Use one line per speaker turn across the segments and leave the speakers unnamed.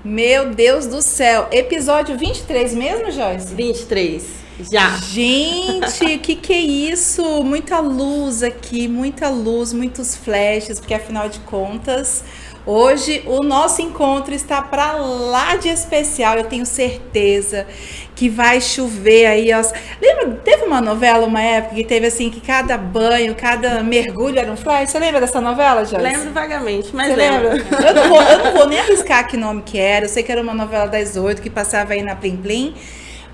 Meu Deus do céu. Episódio 23 mesmo, Joyce?
23. Já.
Gente, que é isso? Muita luz aqui, muita luz, muitos flashes, porque afinal de contas, hoje o nosso encontro está para lá de especial. Eu tenho certeza que vai chover aí. Lembra, teve uma novela, uma época, que teve assim, que cada banho, cada mergulho era um flash? Você lembra dessa novela, Joyce?
Lembro vagamente, mas
Você
lembro.
lembra? Eu não vou nem arriscar que nome que era. Eu sei que era uma novela das 8 que passava aí na Plim Plim.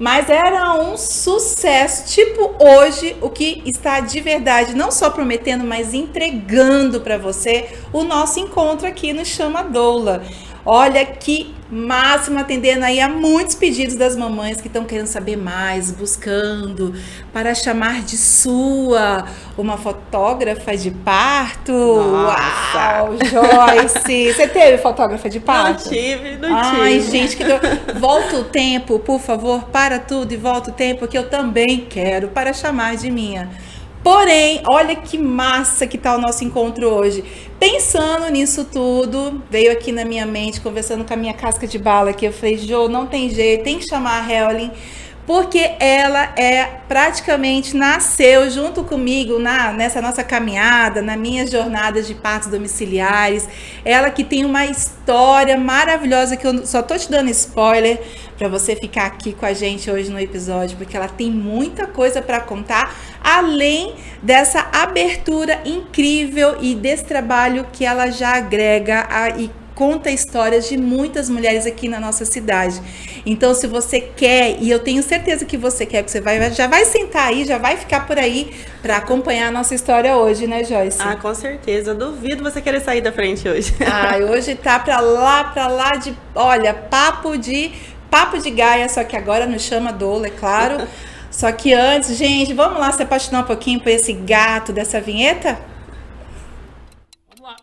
Mas era um sucesso, tipo hoje, o que está de verdade, não só prometendo, mas entregando para você o nosso encontro aqui no Chama Doula. Olha que máximo, atendendo aí a muitos pedidos das mamães que estão querendo saber mais, buscando para chamar de sua uma fotógrafa de parto.
Nossa.
Uau, Joyce! Você teve fotógrafa de parto?
Não tive.
Ai, gente, volta o tempo, por favor, para tudo e volta o tempo que eu também quero para chamar de minha. Porém, olha que massa que tá o nosso encontro hoje. Pensando nisso tudo, veio aqui na minha mente, conversando com a minha casca de bala aqui, eu falei, Jô, não tem jeito, tem que chamar a Helen, porque ela praticamente nasceu junto comigo nessa nossa caminhada, nas minhas jornadas de partos domiciliares. Ela que tem uma história maravilhosa, que eu só tô te dando spoiler para você ficar aqui com a gente hoje no episódio, porque ela tem muita coisa para contar, além dessa abertura incrível e desse trabalho que ela já agrega e conta histórias de muitas mulheres aqui na nossa cidade. Então, se você quer, e eu tenho certeza que você quer, que você já vai sentar aí, já vai ficar por aí para acompanhar a nossa história hoje, né, Joyce?
Ah, com certeza. Eu duvido você querer sair da frente hoje.
Ah, hoje tá para lá de, olha, papo de Gaia, só que agora nos Chama Doula, é claro. Só que antes, gente, vamos lá se apaixonar um pouquinho por esse gato dessa vinheta? Vamos lá.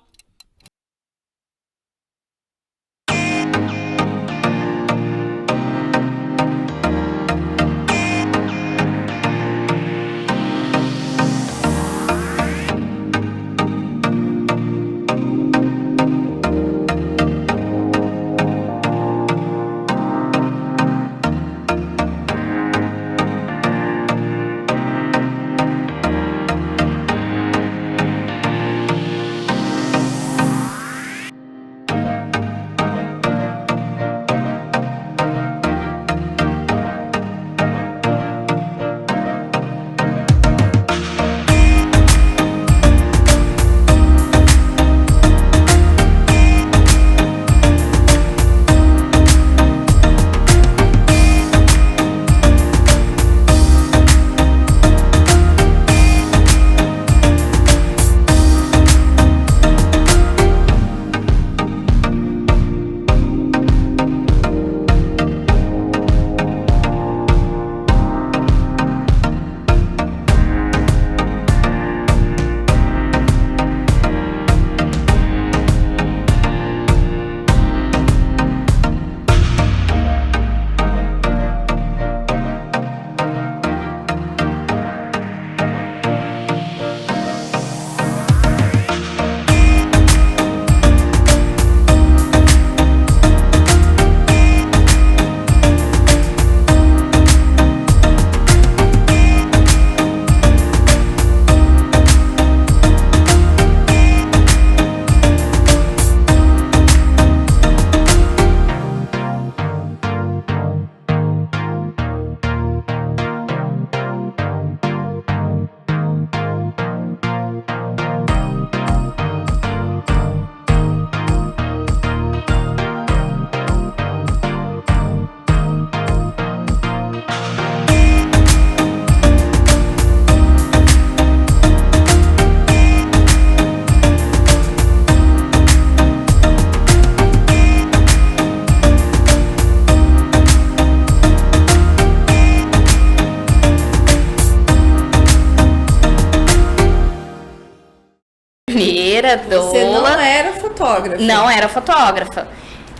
Primeira doula.
Você não era fotógrafa?
Não era fotógrafa.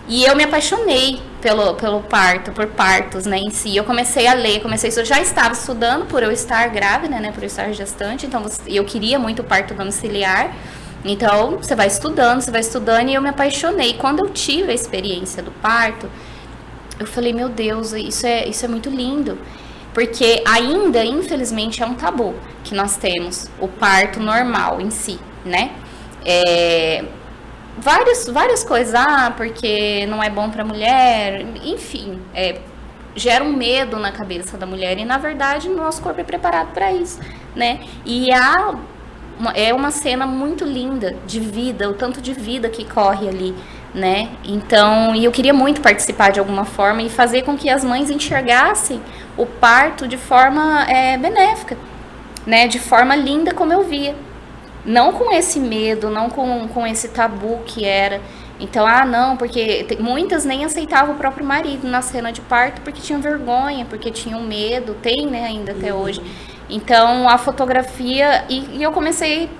E eu me apaixonei pelo parto, por partos, né, em si. Eu comecei a ler, eu já estava estudando por eu estar grávida, né, por eu estar gestante, então eu queria muito o parto domiciliar. Então, você vai estudando, e eu me apaixonei. Quando eu tive a experiência do parto, eu falei, meu Deus, isso é muito lindo. Porque ainda, infelizmente, é um tabu que nós temos, o parto normal em si, né? Várias coisas, porque não é bom para mulher, enfim, gera um medo na cabeça da mulher, e na verdade o nosso corpo é preparado para isso, né? E é uma cena muito linda de vida, o tanto de vida que corre ali, né? Então, e eu queria muito participar de alguma forma e fazer com que as mães enxergassem o parto de forma benéfica, né? De forma linda como eu via. Não com esse medo, não com esse tabu que era. Então, não, porque muitas nem aceitavam o próprio marido na cena de parto porque tinham vergonha, porque tinham medo, tem, né, ainda até hoje. Então, a fotografia, e eu comecei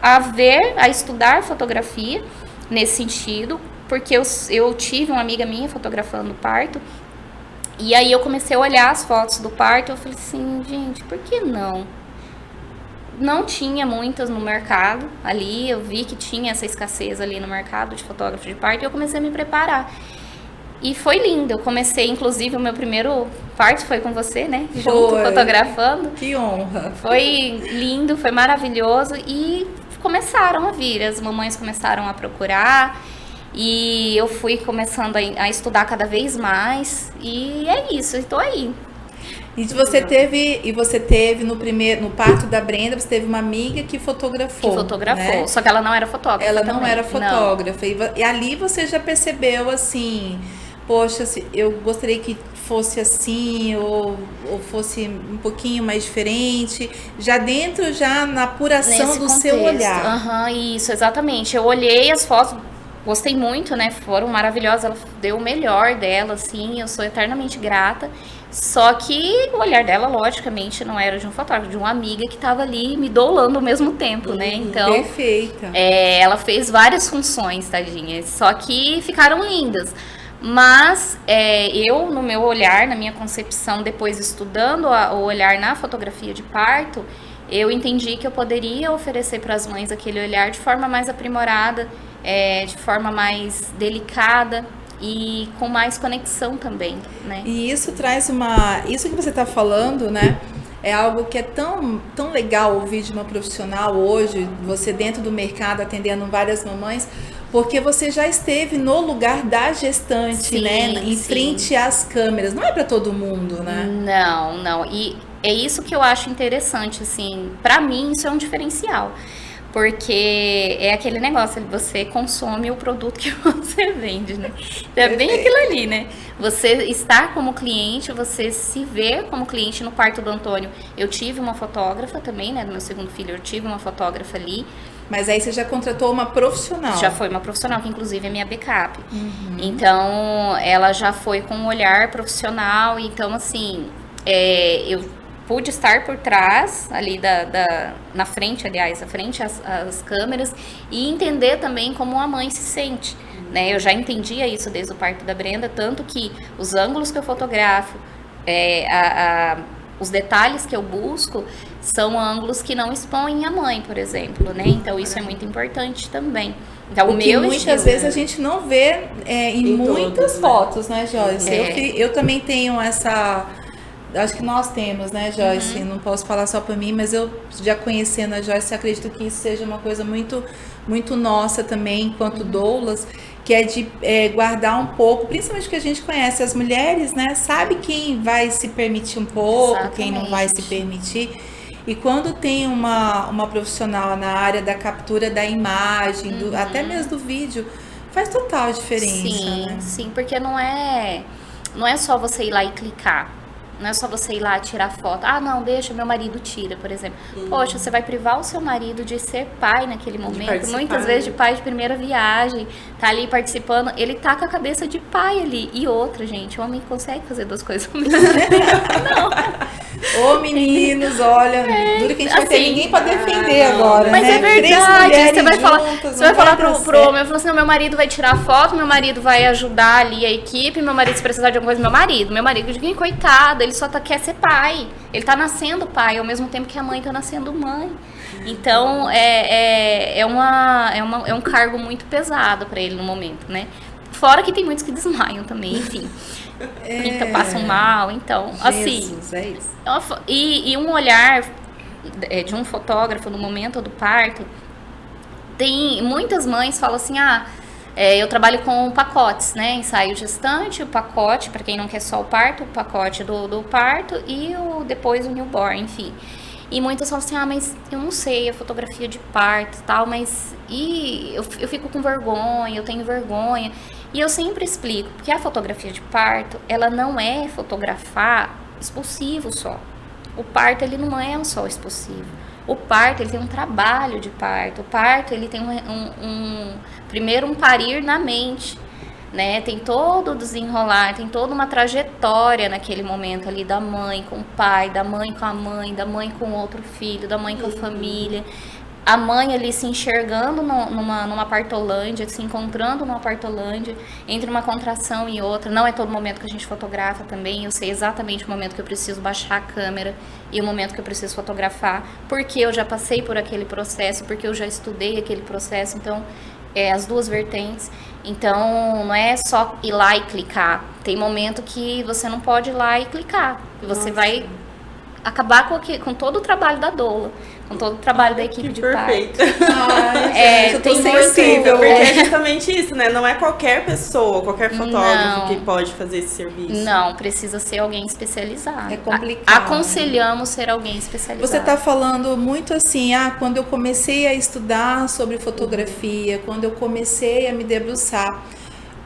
a estudar fotografia nesse sentido, porque eu tive uma amiga minha fotografando o parto, e aí eu comecei a olhar as fotos do parto, eu falei assim, gente, por que não? Não tinha muitas no mercado ali, eu vi que tinha essa escassez ali no mercado de fotógrafo de parto, e eu comecei a me preparar. E foi lindo, eu comecei, inclusive, o meu primeiro parto foi com você, né? Junto, fotografando.
Que honra!
Foi lindo, foi maravilhoso, e começaram a vir, as mamães começaram a procurar, e eu fui começando a estudar cada vez mais, e é isso, estou aí.
E você teve no parto da Brenda, você teve uma amiga que fotografou. Né?
Só que ela não era fotógrafa.
Ela não era fotógrafa. Não. E ali você já percebeu assim, poxa, eu gostaria que fosse assim, ou fosse um pouquinho mais diferente, já na apuração do contexto. Seu olhar.
Isso, exatamente. Eu olhei as fotos, gostei muito, né? Foram maravilhosas, ela deu o melhor dela, assim, eu sou eternamente grata. Só que o olhar dela, logicamente, não era de um fotógrafo, de uma amiga que estava ali me doulando ao mesmo tempo, né? Então,
perfeita.
Ela fez várias funções, tadinha, só que ficaram lindas. Mas eu, no meu olhar, na minha concepção, depois estudando o olhar na fotografia de parto, eu entendi que eu poderia oferecer para as mães aquele olhar de forma mais aprimorada, de forma mais delicada, e com mais conexão também, né?
E isso traz isso que você está falando, né? É algo que é tão legal ouvir de uma profissional hoje, você dentro do mercado atendendo várias mamães, porque você já esteve no lugar da gestante, sim, né? Em frente às câmeras. Não é para todo mundo, né?
Não. E é isso que eu acho interessante, assim. Para mim, isso é um diferencial. Porque é aquele negócio, você consome o produto que você vende, né? É bem aquilo ali, né? Você estar como cliente, você se ver como cliente. No parto do Antônio, eu tive uma fotógrafa também, né? Do meu segundo filho, eu tive uma fotógrafa ali.
Mas aí você já contratou uma profissional.
Já foi uma profissional, que inclusive é minha backup. Então, ela já foi com um olhar profissional. Então, assim, eu pude estar por trás, ali na frente, aliás, à frente às câmeras, e entender também como a mãe se sente, né? Eu já entendia isso desde o parto da Brenda, tanto que os ângulos que eu fotografo, os detalhes que eu busco, são ângulos que não expõem a mãe, por exemplo, né? Então, isso é muito importante também. Então,
o que muitas vezes a gente não vê em muitas fotos, né, Joyce? Eu também tenho essa... Acho que nós temos, né, Joyce? Não posso falar só por mim, mas eu já conhecendo a Joyce, acredito que isso seja uma coisa muito, muito nossa também, enquanto doulas, que é de guardar um pouco, principalmente porque a gente conhece as mulheres, né? Sabe quem vai se permitir um pouco, exatamente, quem não vai se permitir. E quando tem uma profissional na área da captura da imagem, até mesmo do vídeo, faz total diferença.
Sim,
né?
Sim, porque não é só você ir lá e clicar. Não é só você ir lá tirar foto. Não, deixa, meu marido tira, por exemplo. Poxa, você vai privar o seu marido de ser pai naquele momento. Muitas vezes de pai de primeira viagem. Tá ali participando. Ele tá com a cabeça de pai ali. E outra, gente, o homem consegue fazer duas coisas ao mesmo tempo. Não.
Ô, meninos, olha, dura que a gente vai ter
assim,
ninguém pra defender agora,
Mas
né?
é
Três
verdade,
mulheres
você vai falar,
juntas,
você vai
não
falar
dar
pro
certo.
homem, eu falo assim, não, meu marido vai tirar foto, meu marido vai ajudar ali a equipe, meu marido se precisar de alguma coisa, meu marido, eu digo, coitado, ele só quer ser pai, ele tá nascendo pai, ao mesmo tempo que a mãe tá nascendo mãe. Então, é um cargo muito pesado pra ele no momento, né? Fora que tem muitos que desmaiam também, enfim. Então, passam mal, então, assim...
Jesus, é isso.
E um olhar de um fotógrafo no momento do parto, tem muitas mães falam assim, eu trabalho com pacotes, né, ensaio gestante, o pacote, para quem não quer só o parto, o pacote do parto e depois o newborn, enfim. E muitas falam assim, mas eu não sei, a fotografia de parto e tal, mas eu fico com vergonha, eu tenho vergonha. E eu sempre explico, porque a fotografia de parto, ela não é fotografar expulsivo só. O parto, ele não é só expulsivo. O parto, ele tem um trabalho de parto. O parto, ele tem primeiro um parir na mente, né? Tem todo o desenrolar, tem toda uma trajetória naquele momento ali da mãe com o pai, da mãe com a mãe, da mãe com outro filho, da mãe com a família. A mãe ali se enxergando numa partolândia, se encontrando numa partolândia, entre uma contração e outra. Não é todo momento que a gente fotografa também. Eu sei exatamente o momento que eu preciso baixar a câmera e o momento que eu preciso fotografar, porque eu já passei por aquele processo, porque eu já estudei aquele processo. Então, as duas vertentes. Então, não é só ir lá e clicar. Tem momento que você não pode ir lá e clicar. E você vai acabar com todo o trabalho da doula, com todo o trabalho da equipe de
perfeito.
Ai, gente, eu tô
tem
sensível.
Porque é justamente isso, né? Não é qualquer pessoa, qualquer fotógrafo
Não.
que pode fazer esse serviço.
Não, precisa ser alguém especializado.
É complicado.
Aconselhamos ser alguém especializado.
Você está falando muito assim, quando eu comecei a estudar sobre fotografia, quando eu comecei a me debruçar,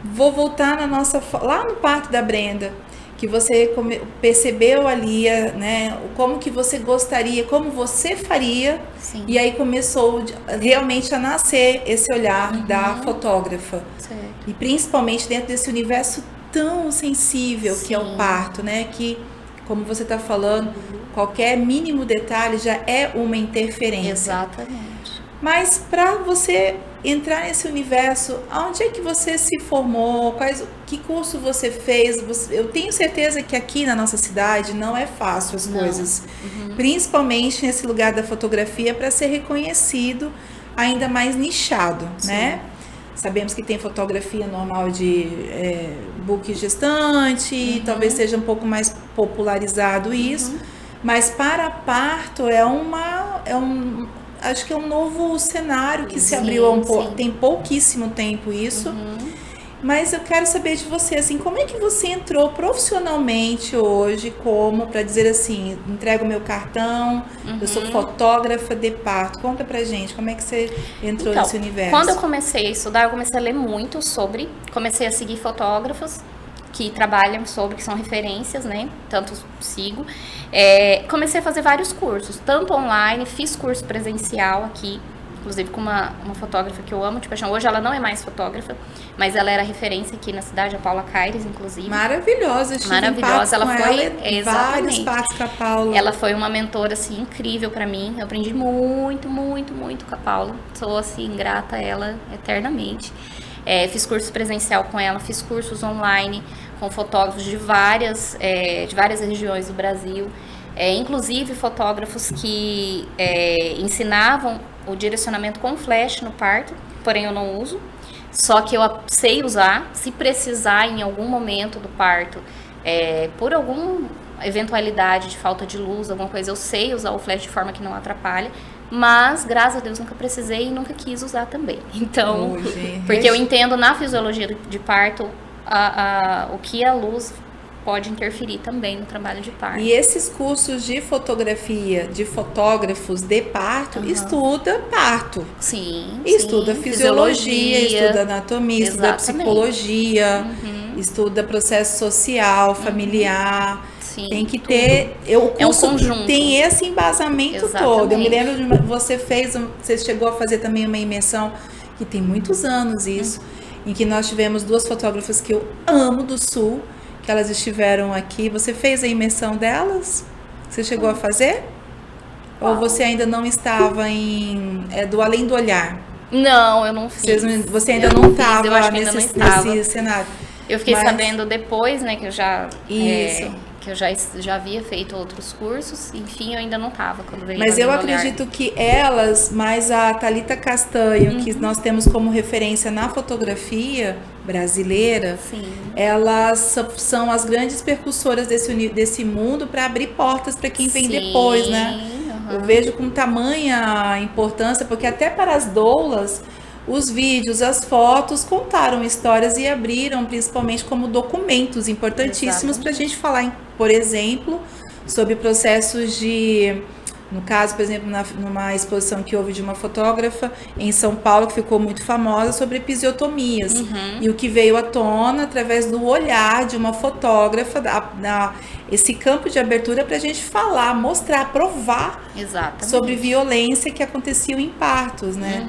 vou voltar lá no parto da Brenda, que você percebeu ali, né, como que você gostaria, como você faria,
Sim.
E aí começou realmente a nascer esse olhar da fotógrafa.
Certo.
E principalmente dentro desse universo tão sensível que é o
Sim.
parto, né, que, como você está falando, qualquer mínimo detalhe já é uma interferência.
Exatamente.
Mas para você entrar nesse universo, aonde é que você se formou? Que curso você fez? Eu tenho certeza que aqui na nossa cidade não é fácil as coisas. Principalmente nesse lugar da fotografia, para ser reconhecido ainda mais nichado, né? Sabemos que tem fotografia normal de book gestante, talvez seja um pouco mais popularizado isso. Mas para parto acho que é um novo cenário que se abriu tem pouquíssimo tempo isso. Mas eu quero saber de você, assim, como é que você entrou profissionalmente hoje, para dizer assim, entrego o meu cartão, eu sou fotógrafa de parto. Conta pra gente, como é que você entrou nesse universo?
Quando eu comecei a estudar, eu comecei a ler muito comecei a seguir fotógrafos que trabalham que são referências, né? Tanto sigo. Comecei a fazer vários cursos, tanto online, fiz curso presencial aqui, inclusive com uma fotógrafa que eu amo de paixão. Hoje ela não é mais fotógrafa, mas ela era referência aqui na cidade, a Paula Caires, inclusive.
Maravilhosa,
maravilhosa. Ela foi
vários partos com a Paula.
Ela foi uma mentora assim incrível pra mim. Eu aprendi muito, muito, muito com a Paula. Sou assim grata a ela eternamente. Fiz curso presencial com ela, fiz cursos online com fotógrafos de várias regiões do Brasil, inclusive fotógrafos que ensinavam o direcionamento com flash no parto, porém eu não uso, só que eu sei usar, se precisar em algum momento do parto, por alguma eventualidade de falta de luz, alguma coisa, eu sei usar o flash de forma que não atrapalha. Mas, graças a Deus, nunca precisei e nunca quis usar também. Então, porque eu entendo na fisiologia de parto o que a luz pode interferir também no trabalho de parto.
E esses cursos de fotografia, de fotógrafos de parto, estuda parto.
Sim.
Estuda fisiologia, estuda anatomia, estuda psicologia, estuda processo social, familiar. Tem que ter. O curso
um conjunto.
Tem esse embasamento todo. Eu me lembro de você chegou a fazer também uma imersão, que tem muitos anos isso, em que nós tivemos duas fotógrafas que eu amo do Sul, que elas estiveram aqui. Você fez a imersão delas? Você chegou a fazer? Ou você ainda não estava do Além do Olhar?
Não, eu não fiz.
Você ainda não estava
nesse
cenário.
Eu fiquei sabendo depois, né, que eu já...
Isso.
Que eu já havia feito outros cursos, enfim, eu ainda não estava quando veio.
Mas eu acredito que elas, mais a Thalita Castanho, que nós temos como referência na fotografia brasileira,
Sim.
Elas são as grandes percussoras desse mundo para abrir portas para quem vem depois, né? Eu vejo com tamanha importância, porque até para as doulas, os vídeos, as fotos contaram histórias e abriram principalmente como documentos importantíssimos para a gente falar, por exemplo, sobre processos de... No caso, por exemplo, numa exposição que houve de uma fotógrafa em São Paulo, que ficou muito famosa, sobre episiotomias. E o que veio à tona através do olhar de uma fotógrafa, esse campo de abertura para a gente falar, mostrar, provar sobre violência que aconteciam em partos, né?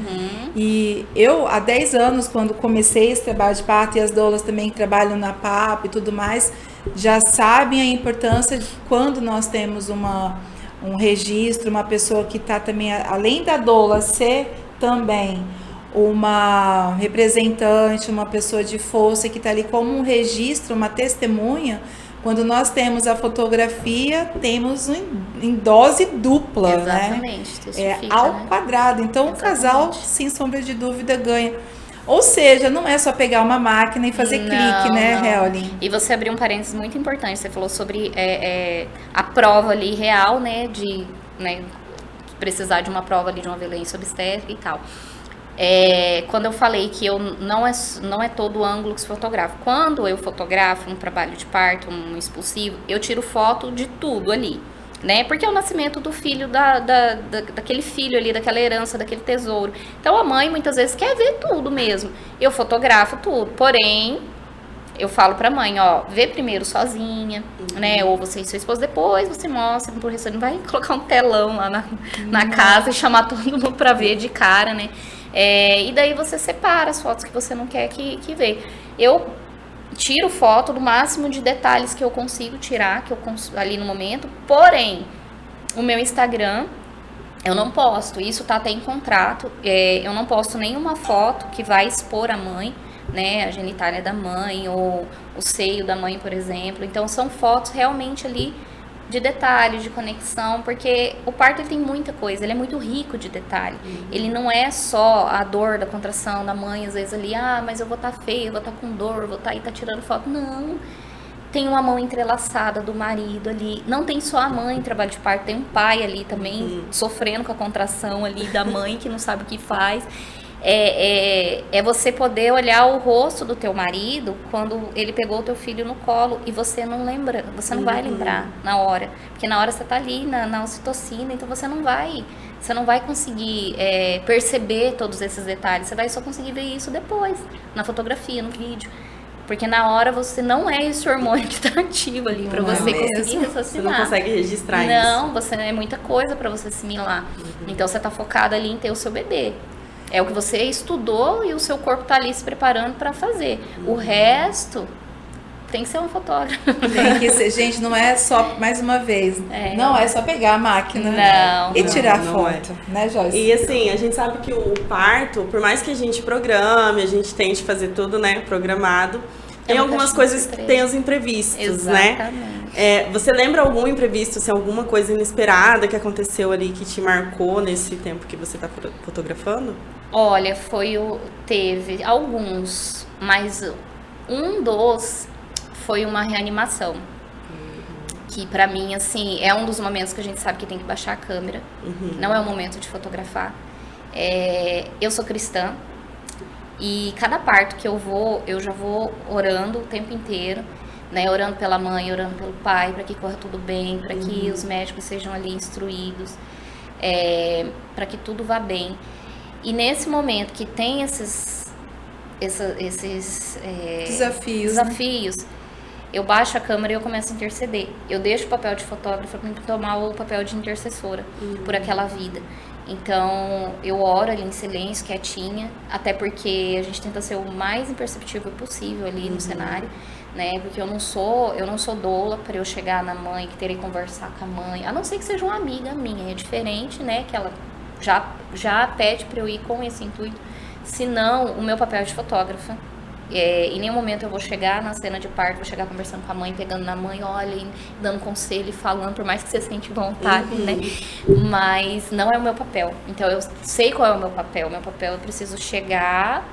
E eu, há 10 anos, quando comecei esse trabalho de parto, e as doulas também que trabalham na PAP e tudo mais, já sabem a importância de quando nós temos um registro, uma pessoa que está também, além da doula ser também uma representante, uma pessoa de força que está ali como um registro, uma testemunha. Quando nós temos a fotografia, temos em dose dupla,
Exatamente,
né? Ao quadrado. Então, o casal, sem sombra de dúvida, ganha. Ou seja, não é só pegar uma máquina e fazer clique, né, Helene?
E você abriu um parênteses muito importante. Você falou sobre a prova ali real, né, de precisar de uma prova ali de uma violência obstétrica e tal. Quando eu falei que não é todo ângulo que se fotografa. Quando eu fotografo um trabalho de parto, um expulsivo, eu tiro foto de tudo ali. Né? Porque é o nascimento do filho, daquele filho ali, daquela herança, daquele tesouro. Então a mãe muitas vezes quer ver tudo mesmo. Eu fotografo tudo, porém eu falo pra mãe, ó, vê primeiro sozinha, né? Ou você e seu esposo, depois você mostra pro restante. Não vai colocar um telão lá na casa e chamar todo mundo pra ver de cara, né? E daí você separa as fotos que você não quer que vê. Eu tiro foto do máximo de detalhes que eu consigo tirar, ali no momento. Porém, o meu Instagram, eu não posto. Isso tá até em contrato. Eu não posto nenhuma foto que vai expor a mãe, né? A genitália da mãe ou o seio da mãe, por exemplo. Então, são fotos realmente ali de detalhes, de conexão, porque o parto ele tem muita coisa, ele é muito rico de detalhe. Ele não é só a dor da contração da mãe, às vezes ali, mas eu vou estar feia, eu vou estar com dor, vou estar aí tirando foto. Não, tem uma mão entrelaçada do marido ali, não tem só a mãe em trabalho de parto, tem um pai ali também sofrendo com a contração ali da mãe que não sabe o que faz. É você poder olhar o rosto do teu marido quando ele pegou o teu filho no colo e você não lembra, você não vai lembrar na hora, porque na hora você tá ali na ocitocina, então você não vai conseguir perceber todos esses detalhes, você vai só conseguir ver isso depois, na fotografia, no vídeo, porque na hora você não é esse hormônio que tá ativo ali para você conseguir raciocinar.
Você não consegue registrar isso.
Não, é muita coisa para você assimilar, então você tá focada ali em ter o seu bebê. É o que você estudou e o seu corpo tá ali se preparando para fazer. O resto tem que ser um fotógrafo.
Tem que ser, gente, não é só, mais uma vez, não é só pegar a máquina e tirar foto, né, Joyce?
E assim, a gente sabe que o parto, por mais que a gente programe, a gente tente fazer tudo, né, programado, tem algumas coisas que tem os imprevistos,
exatamente,
né? Você lembra algum imprevisto, assim, alguma coisa inesperada que aconteceu ali que te marcou nesse tempo que você tá fotografando?
Olha, teve alguns, mas um dos foi uma reanimação. Que pra mim, assim, é um dos momentos que a gente sabe que tem que baixar a câmera. Não é o momento de fotografar. Eu sou cristã e cada parto que eu já vou orando o tempo inteiro, né? Orando pela mãe, orando pelo pai, para que corra tudo bem, para que os médicos sejam ali instruídos, para que tudo vá bem. E nesse momento que tem esses desafios, né? Eu baixo a câmera e eu começo a interceder. Eu deixo o papel de fotógrafa para tomar o papel de intercessora por aquela vida. Então, eu oro ali em silêncio, quietinha, até porque a gente tenta ser o mais imperceptível possível ali no cenário, né? Porque eu não sou doula para eu chegar na mãe, que terei que conversar com a mãe, a não ser que seja uma amiga minha, é diferente, né? Que ela já pede para eu ir com esse intuito. Senão, o meu papel é de fotógrafa. Em nenhum momento eu vou chegar na cena de parto, vou chegar conversando com a mãe, pegando na mãe, olha, e dando conselho e falando, por mais que você sente vontade, né? Mas não é o meu papel. Então eu sei qual é o meu papel. O meu papel, eu preciso chegar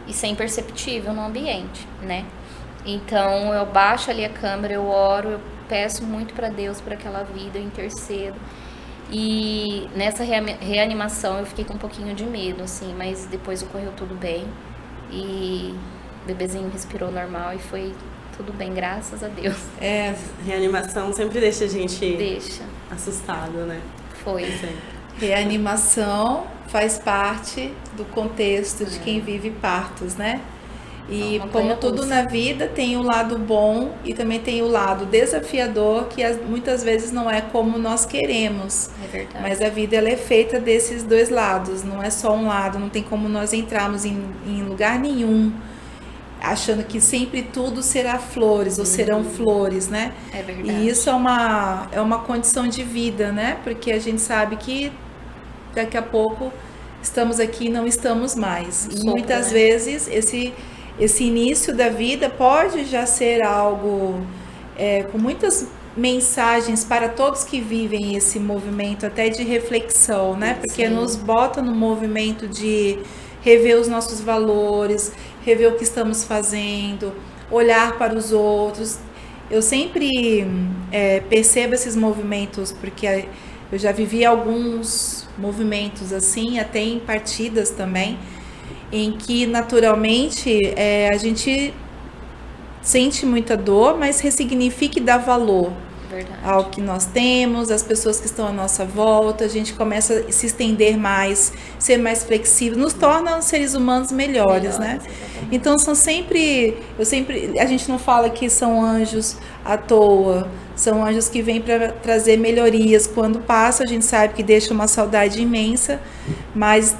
e ser imperceptível no ambiente, né? Então eu baixo ali a câmera, eu oro, eu peço muito para Deus por aquela vida, eu intercedo. E nessa reanimação eu fiquei com um pouquinho de medo, assim, mas depois ocorreu tudo bem. E o bebezinho respirou normal e foi tudo bem, graças a Deus.
Reanimação sempre deixa a gente assustado, né?
Foi.
Reanimação faz parte do contexto de quem vive partos, né? E como tudo na vida, tem o lado bom e também tem o lado desafiador, que muitas vezes não é como nós queremos.
É verdade.
Mas a vida, ela é feita desses dois lados, não é só um lado. Não tem como nós entrarmos em lugar nenhum achando que sempre tudo será flores ou serão flores, né?
É verdade.
E isso é uma condição de vida, né? Porque a gente sabe que daqui a pouco estamos aqui e não estamos mais. E muitas vezes esse início da vida pode já ser algo com muitas mensagens para todos que vivem esse movimento, até de reflexão, né? Porque nos bota no movimento de rever os nossos valores, rever o que estamos fazendo, olhar para os outros. Eu sempre percebo esses movimentos, porque eu já vivi alguns movimentos assim, até em partidas também, em que naturalmente a gente sente muita dor, mas ressignifica e dá valor ao que nós temos, as pessoas que estão à nossa volta. A gente começa a se estender mais, ser mais flexível, nos torna seres humanos melhores, né? Exatamente. Então a gente não fala que são anjos à toa, são anjos que vêm para trazer melhorias. Quando passa, a gente sabe que deixa uma saudade imensa, mas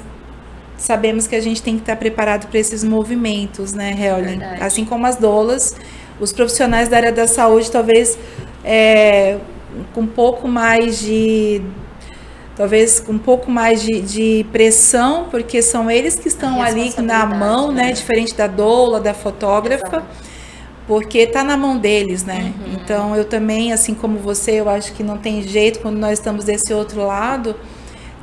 sabemos que a gente tem que estar preparado para esses movimentos, né, Helene? Assim como as doulas, os profissionais da área da saúde, talvez com um pouco mais de pressão, porque são eles que estão ali na mão, né? Diferente da doula, da fotógrafa. Exato. Porque está na mão deles, né? Então eu também, assim como você, eu acho que não tem jeito, quando nós estamos desse outro lado,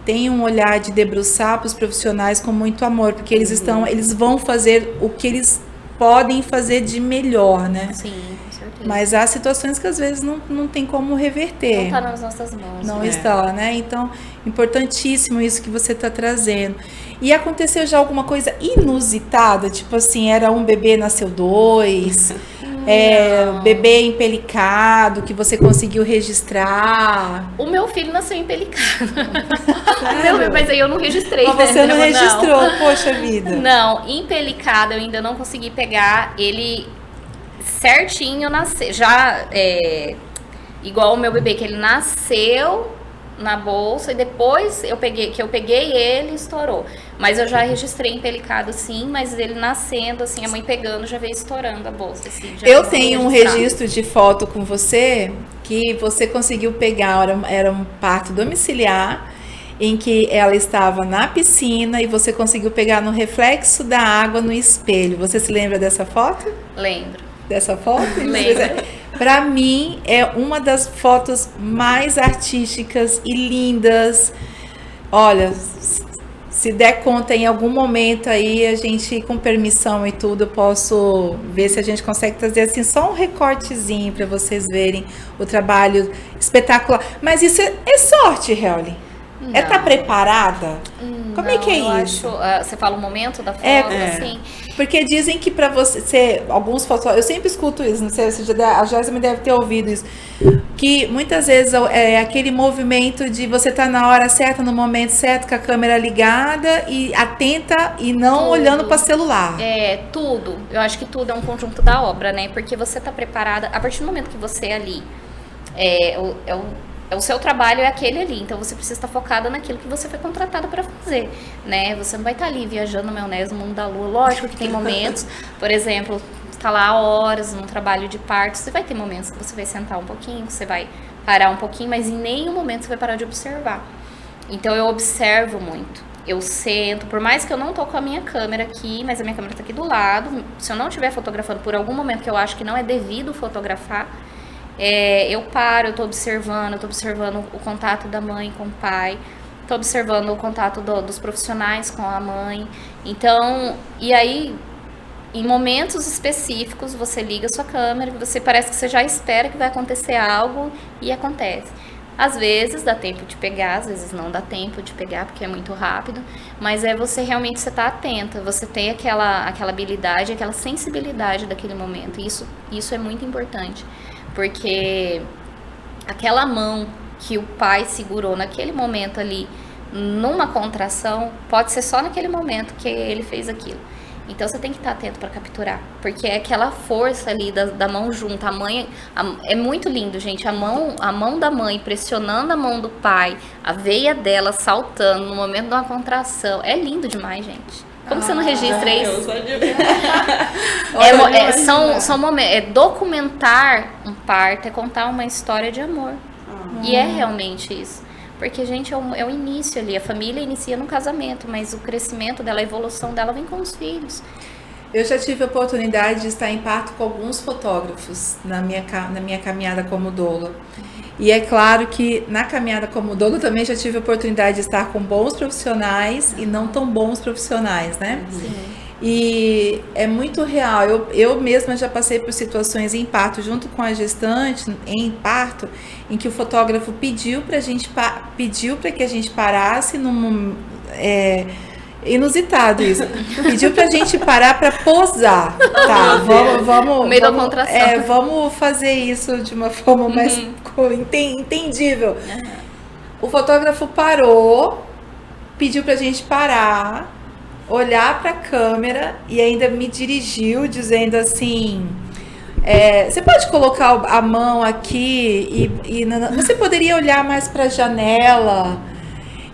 tem um olhar de debruçar para os profissionais com muito amor, porque eles vão fazer o que eles podem fazer de melhor, né?
Sim, com certeza.
Mas há situações que às vezes não tem como reverter.
Não está nas nossas mãos.
Não está, né? Então, importantíssimo isso que você está trazendo. E aconteceu já alguma coisa inusitada? Tipo assim, era um bebê, nasceu 2... bebê empelicado, que você conseguiu registrar.
O meu filho nasceu empelicado. Mas aí eu não registrei.
Mas você não registrou, poxa vida.
Não, empelicado eu ainda não consegui pegar ele certinho, nascer. Já, igual o meu bebê, que ele nasceu na bolsa e depois eu peguei ele e estourou. Mas eu já registrei empelicado, sim, mas ele nascendo, assim, a mãe pegando, já veio estourando a bolsa, assim.
Eu tenho um registro de foto com você, que você conseguiu pegar, era um parto domiciliar, em que ela estava na piscina e você conseguiu pegar no reflexo da água no espelho. Você se lembra dessa foto?
Lembro.
Dessa foto?
Lembro.
Para mim, é uma das fotos mais artísticas e lindas. Olha, se der conta em algum momento aí, a gente, com permissão e tudo, eu posso ver se a gente consegue trazer assim só um recortezinho para vocês verem o trabalho espetacular. Mas isso é sorte, Helene? É estar preparada? Como é que é isso?
Você fala o momento da foto, assim?
Porque dizem que para você ser alguns fotógrafos, eu sempre escuto isso, não sei se a Jéssica deve ter ouvido isso, que muitas vezes é aquele movimento de você estar na hora certa, no momento certo, com a câmera ligada e atenta e não tudo. Olhando para celular.
Tudo. Eu acho que tudo é um conjunto da obra, né? Porque você está preparada, a partir do momento que você ali o seu trabalho é aquele ali, então você precisa estar focada naquilo que você foi contratada para fazer, né? Você não vai estar ali viajando na maionese no mundo da lua. Lógico que tem momentos, por exemplo, Você tá lá horas num trabalho de parto, você vai ter momentos que você vai sentar um pouquinho, você vai parar um pouquinho, mas em nenhum momento você vai parar de observar. Então eu observo muito. Eu sento, por mais que eu não tô com a minha câmera aqui, mas a minha câmera tá aqui do lado. Se eu não estiver fotografando por algum momento que eu acho que não é devido fotografar, eu paro, eu tô observando o contato da mãe com o pai, tô observando o contato dos profissionais com a mãe. Então, e aí, em momentos específicos, você liga a sua câmera, você parece que você já espera que vai acontecer algo e acontece. Às vezes dá tempo de pegar, às vezes não dá tempo de pegar, porque é muito rápido, mas você realmente tá atenta, você tem aquela habilidade, aquela sensibilidade daquele momento. Isso é muito importante, porque aquela mão que o pai segurou naquele momento ali, numa contração, pode ser só naquele momento que ele fez aquilo. Então você tem que estar atento para capturar, porque é aquela força ali da mão junta. A mãe é muito lindo, gente. A mão da mãe pressionando a mão do pai, a veia dela saltando no momento de uma contração. É lindo demais, gente. Como você não registra isso? São momentos. Documentar um parto, é contar uma história de amor. E é realmente isso. Porque, gente, é o início ali. A família inicia no casamento, mas o crescimento dela, a evolução dela vem com os filhos.
Eu já tive a oportunidade de estar em parto com alguns fotógrafos na minha caminhada como doula. E é claro que na caminhada como doula também já tive a oportunidade de estar com bons profissionais e não tão bons profissionais, né?
Sim.
E é muito real. Eu mesma já passei por situações em parto, junto com a gestante, em parto, em que o fotógrafo pediu para que a gente parasse inusitado isso. Pediu pra gente parar para posar. Tá, vamos.
Meio da contração.
Vamos fazer isso de uma forma mais entendível. O fotógrafo parou, pediu pra gente parar, olhar para a câmera e ainda me dirigiu dizendo assim: você pode colocar a mão aqui e você poderia olhar mais para a janela.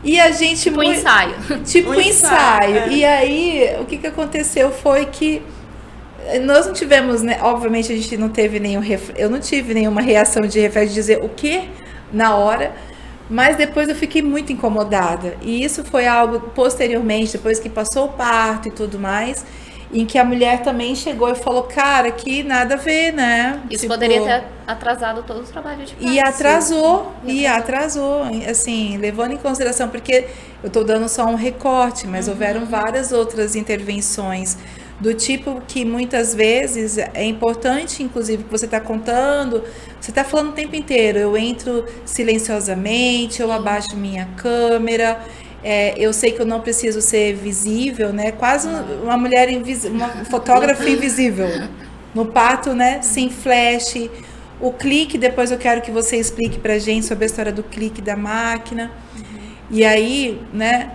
E a gente
tipo ensaio.
Tipo ensaio. E aí o que aconteceu foi que nós não tivemos, né? Obviamente a gente não teve eu não tive nenhuma reação de reflexo de dizer o que na hora. Mas depois eu fiquei muito incomodada. E isso foi algo posteriormente, depois que passou o parto e tudo mais, em que a mulher também chegou e falou: cara, que nada a ver, né?
Isso poderia ter atrasado todo o trabalho de parto.
E atrasou, assim, levando em consideração, porque eu estou dando só um recorte, mas houveram várias outras intervenções do tipo que muitas vezes é importante, inclusive, que você está contando, você está falando o tempo inteiro, eu entro silenciosamente, eu abaixo minha câmera, eu sei que eu não preciso ser visível, né? Quase uma mulher uma fotógrafa invisível no parto, né? Sem flash. O clique, depois eu quero que você explique pra gente sobre a história do clique da máquina. E aí, né?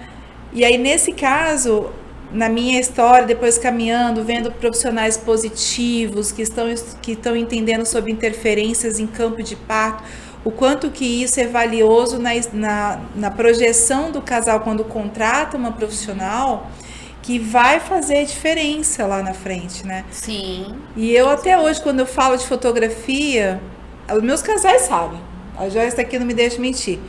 E aí, nesse caso, na minha história, depois caminhando, vendo profissionais positivos que estão entendendo sobre interferências em campo de parto, o quanto que isso é valioso na projeção do casal quando contrata uma profissional que vai fazer diferença lá na frente, né?
Sim.
E eu até hoje, quando eu falo de fotografia, os meus casais sabem, a Joyce aqui não me deixa mentir.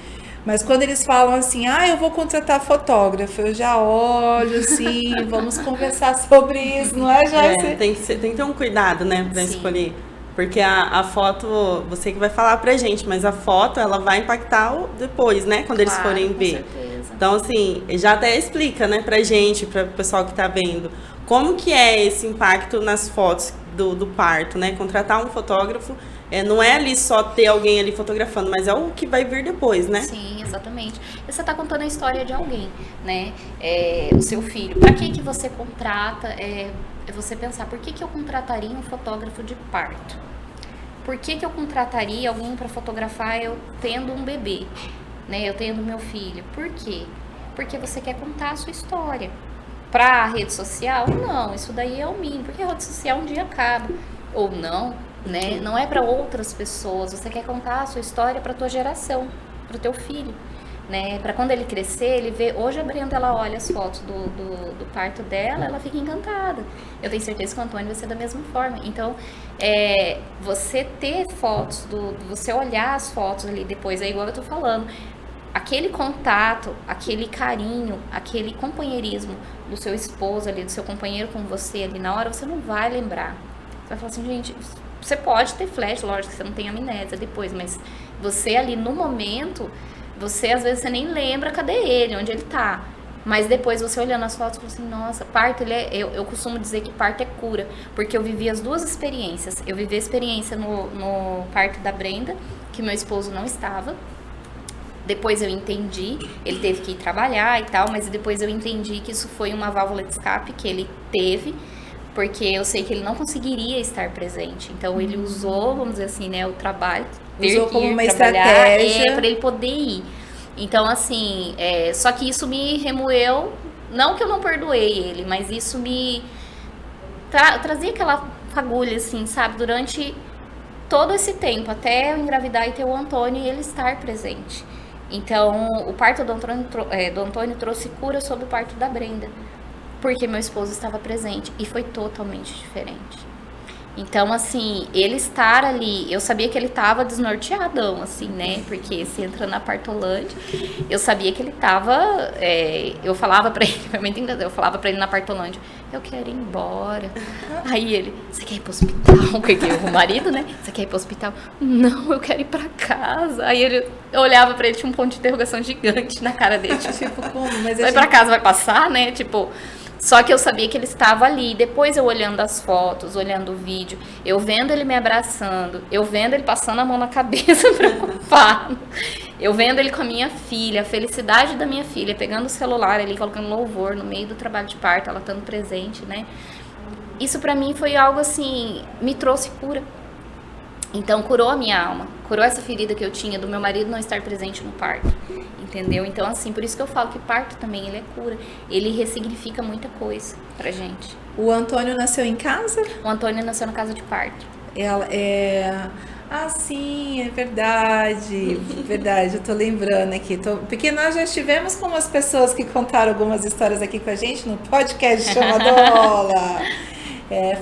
Mas quando eles falam assim, eu vou contratar fotógrafo, eu já olho assim, vamos conversar sobre isso, não é, Joyce?
Tem que ter um cuidado, né, pra escolher. Porque a foto, você que vai falar pra gente, mas a foto, ela vai impactar depois, né, quando eles forem ver.
Certeza.
Então, assim, já até explica, né, pra gente, pra pessoal que tá vendo, como que é esse impacto nas fotos do parto, né? Contratar um fotógrafo, não é ali só ter alguém ali fotografando, mas é o que vai vir depois, né?
Sim, exatamente. E você está contando a história de alguém, né? O seu filho. Para que você contrata? É você pensar, por que eu contrataria um fotógrafo de parto? Por que eu contrataria alguém para fotografar eu tendo um bebê, né? Eu tendo meu filho? Por quê? Porque você quer contar a sua história. Para a rede social? Não, isso daí é o mínimo, porque a rede social um dia acaba. Ou não, né? Não é para outras pessoas. Você quer contar a sua história para a tua geração, para o teu filho. né? Para quando ele crescer, ele vê... Hoje a Brenda, ela olha as fotos do parto dela, ela fica encantada. Eu tenho certeza que o Antônio vai ser da mesma forma. Então, você ter fotos, você olhar as fotos ali depois, é igual eu tô falando, aquele contato, aquele carinho, aquele companheirismo do seu esposo ali, do seu companheiro com você ali na hora, você não vai lembrar. Você vai falar assim, gente, você pode ter flash, lógico que você não tem amnésia depois, mas você ali no momento, você às vezes você nem lembra cadê ele, onde ele tá. Mas depois você olhando as fotos, você fala assim, nossa, parto, eu costumo dizer que parto é cura, porque eu vivi as duas experiências. Eu vivi a experiência no parto da Brenda, que meu esposo não estava. Depois eu entendi, ele teve que ir trabalhar e tal, mas depois eu entendi que isso foi uma válvula de escape que ele teve, porque eu sei que ele não conseguiria estar presente. Então ele usou, vamos dizer assim, né, o trabalho,
usou como uma estratégia
para ele poder ir. Então assim, só que isso me remoeu, não que eu não perdoei ele, mas isso me trazia aquela fagulha assim, sabe, durante todo esse tempo, até eu engravidar e ter o Antônio e ele estar presente. Então, o parto do Antônio trouxe cura sobre o parto da Brenda, porque meu esposo estava presente e foi totalmente diferente. Então, assim, ele estar ali, eu sabia que ele estava desnorteadão, assim, né? Porque se entra na Partolândia, eu sabia que ele estava, eu falava pra ele, foi muito engraçado, eu falava pra ele na Partolândia, eu quero ir embora. Aí ele, você quer ir pro hospital? Porque o marido, né? Você quer ir pro hospital? Não, eu quero ir pra casa. Aí eu olhava pra ele, tinha um ponto de interrogação gigante na cara dele.
Tipo, como? Mas
vai pra casa, vai passar, né? Tipo... Só que eu sabia que ele estava ali. Depois eu olhando as fotos, olhando o vídeo, eu vendo ele me abraçando, eu vendo ele passando a mão na cabeça preocupado, eu vendo ele com a minha filha, a felicidade da minha filha, pegando o celular ali, colocando louvor no meio do trabalho de parto, ela estando presente, né? Isso pra mim foi algo assim, me trouxe cura. Então curou a minha alma, curou essa ferida que eu tinha do meu marido não estar presente no parto, entendeu? Então assim, por isso que eu falo que parto também ele é cura, ele ressignifica muita coisa pra gente.
O Antônio nasceu em casa?
O Antônio nasceu na casa de parto.
Ah, sim, é verdade, verdade, eu tô lembrando aqui, porque nós já estivemos com umas pessoas que contaram algumas histórias aqui com a gente no podcast chamado Ola.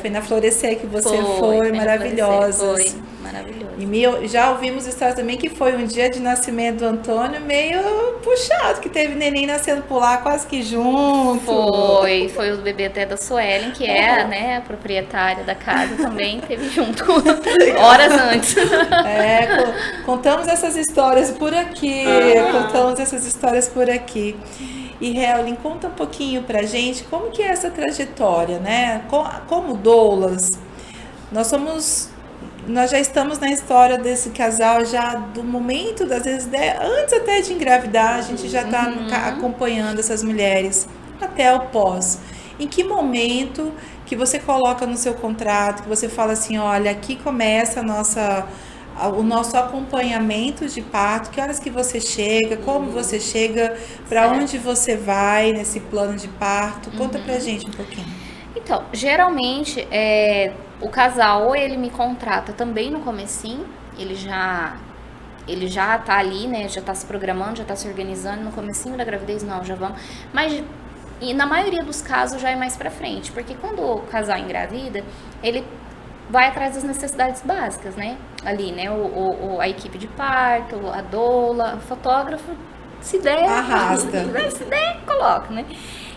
Foi na Florescer que você foi maravilhosa.
Foi maravilhoso.
E já ouvimos histórias também que foi um dia de nascimento do Antônio meio puxado, que teve neném nascendo por lá quase que junto.
Foi o bebê até da Suelen, que né, a proprietária da casa, também teve junto horas antes.
Contamos essas histórias por aqui, E Helene, conta um pouquinho pra gente como que é essa trajetória, né? Como doulas, nós já estamos na história desse casal já do momento, às vezes, antes até de engravidar, a gente já está acompanhando essas mulheres até o pós. Em que momento que você coloca no seu contrato, que você fala assim, olha, aqui começa o nosso acompanhamento de parto, que horas que você chega, como você chega, para onde você vai nesse plano de parto? Conta pra gente um pouquinho.
Então, geralmente, o casal, ou ele me contrata também no comecinho, ele já tá ali, né, já tá se programando, já tá se organizando, no comecinho da gravidez, não, já vamos, mas e na maioria dos casos já é mais pra frente, porque quando o casal engravida, ele vai atrás das necessidades básicas, né, ali, né, a equipe de parto, a doula, o fotógrafo, se der,
arrasta,
se der, coloca, né.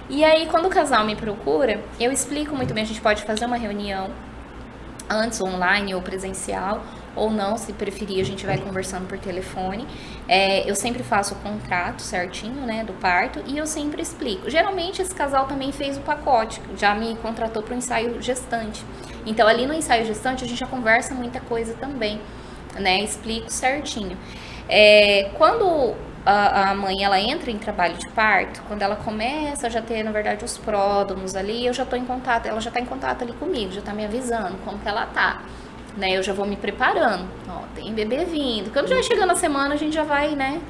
E aí, quando o casal me procura, eu explico muito bem, a gente pode fazer uma reunião antes, online ou presencial, ou não, se preferir, a gente vai conversando por telefone. Eu sempre faço o contrato certinho, né, do parto, e eu sempre explico. Geralmente, esse casal também fez o pacote, já me contratou para o ensaio gestante. Então, ali no ensaio gestante, a gente já conversa muita coisa também, né, explico certinho. Quando a mãe, ela entra em trabalho de parto, quando ela começa a já ter, na verdade, os pródomos ali, eu já tô em contato, ela já tá em contato ali comigo, já tá me avisando como que ela tá, né, eu já vou me preparando, tem bebê vindo, quando já chegando a semana, a gente já vai, né,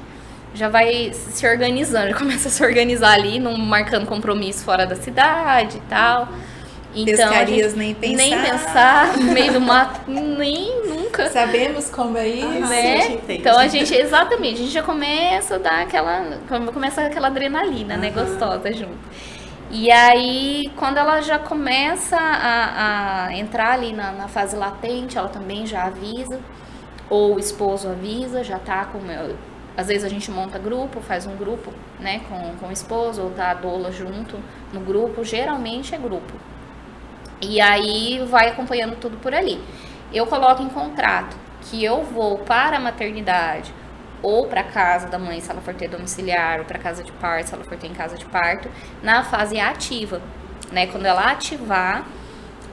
já vai se organizando, já começa a se organizar ali, não marcando compromisso fora da cidade e tal. Então,
pescarias nem pensar.
Nem pensar, no meio do mato, nunca nunca.
Sabemos como é isso.
Né? Então a gente já começa a dar aquela adrenalina, né, gostosa junto. E aí, quando ela já começa a entrar ali na fase latente, ela também já avisa, ou o esposo avisa, já tá com... Às vezes a gente monta grupo, faz um grupo, né, com o esposo, ou tá a doula junto no grupo, geralmente é grupo. E aí vai acompanhando tudo por ali. Eu coloco em contrato que eu vou para a maternidade ou para casa da mãe, se ela for ter domiciliar, ou para casa de parto, se ela for ter em casa de parto, na fase ativa, né? Quando ela ativar,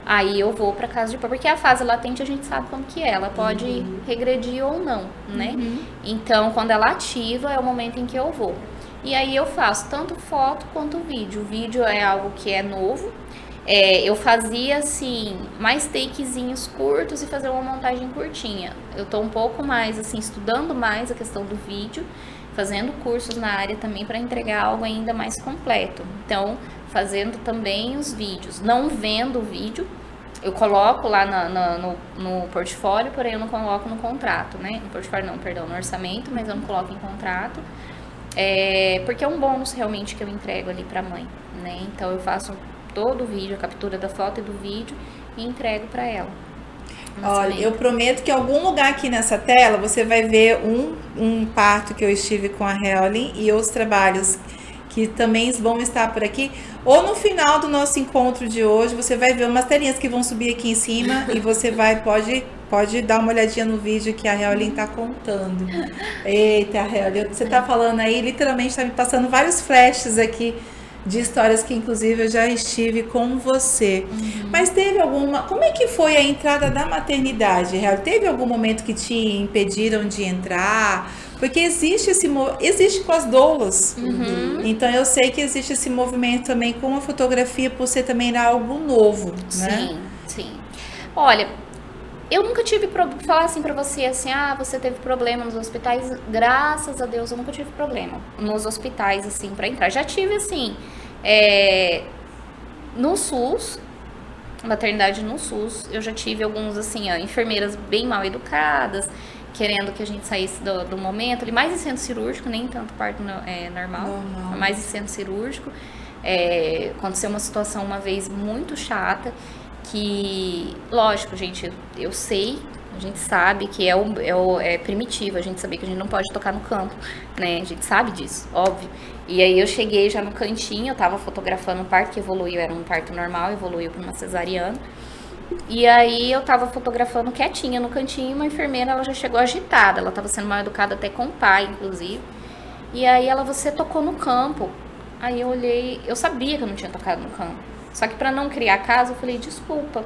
aí eu vou para casa de parto, porque a fase latente a gente sabe como que é, ela pode regredir ou não, né? Então, quando ela ativa, é o momento em que eu vou. E aí eu faço tanto foto quanto vídeo. O vídeo é algo que é novo. Eu fazia, assim, mais takezinhos curtos e fazer uma montagem curtinha. Eu tô um pouco mais, assim, estudando mais a questão do vídeo, fazendo cursos na área também para entregar algo ainda mais completo. Então, fazendo também os vídeos. Não vendo o vídeo, eu coloco lá no portfólio, porém eu não coloco no contrato, né? No portfólio não, perdão, no orçamento, mas eu não coloco em contrato. Porque é um bônus realmente que eu entrego ali pra mãe, né? Então, eu faço todo o vídeo, a captura da foto e do vídeo e entrego para ela.
Olha, eu prometo que em algum lugar aqui nessa tela você vai ver um parto que eu estive com a Helene e outros trabalhos que também vão estar por aqui. Ou no final do nosso encontro de hoje, você vai ver umas telinhas que vão subir aqui em cima e você pode dar uma olhadinha no vídeo que a Helene está contando. Eita, Helene, você está falando aí, literalmente está me passando vários flashes aqui de histórias que inclusive eu já estive com você. Mas teve alguma... Como é que foi a entrada da maternidade, Helene? Teve algum momento que te impediram de entrar? Porque existe com as doulas. Então eu sei que existe esse movimento também com a fotografia por ser também algo novo, né?
Sim. Olha, eu nunca tive falar assim pra você, assim, você teve problema nos hospitais. Graças a Deus eu nunca tive problema nos hospitais, assim, pra entrar. Já tive, assim, no SUS, maternidade no SUS, eu já tive alguns, assim, enfermeiras bem mal educadas, querendo que a gente saísse do momento, ali, mais em centro cirúrgico, nem tanto parto normal, mais em centro cirúrgico. Aconteceu uma situação uma vez muito chata, que, lógico, gente, eu sei, a gente sabe que é primitivo, a gente sabia que a gente não pode tocar no campo, né, a gente sabe disso, óbvio. E aí eu cheguei já no cantinho, eu tava fotografando um parto que evoluiu, era um parto normal, evoluiu para uma cesariana. E aí eu tava fotografando quietinha no cantinho, uma enfermeira, ela já chegou agitada, ela tava sendo mal educada até com o pai, inclusive. E aí você tocou no campo. Aí eu olhei, eu sabia que eu não tinha tocado no campo. Só que pra não criar caso, eu falei, desculpa.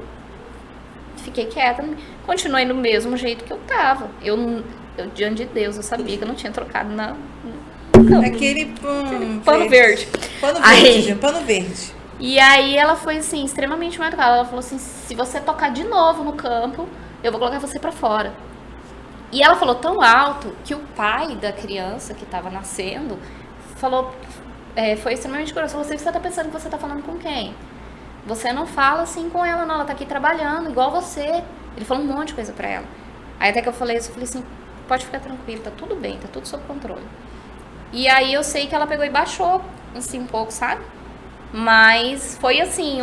Fiquei quieta, continuei do mesmo jeito que eu tava. Eu diante de Deus, eu sabia que eu não tinha trocado no campo.
Aquele
pano verde.
Pano verde.
E aí ela foi, assim, extremamente mal educada. Ela falou assim, se você tocar de novo no campo, eu vou colocar você pra fora. E ela falou tão alto que o pai da criança que tava nascendo falou, foi extremamente grosso. Falou, você tá pensando que você tá falando com quem? Você não fala assim com ela, não. Ela tá aqui trabalhando, igual você. Ele falou um monte de coisa pra ela. Aí até que eu falei isso, eu falei assim, pode ficar tranquilo, tá tudo bem, tá tudo sob controle. E aí eu sei que ela pegou e baixou, assim, um pouco, sabe? Mas foi assim,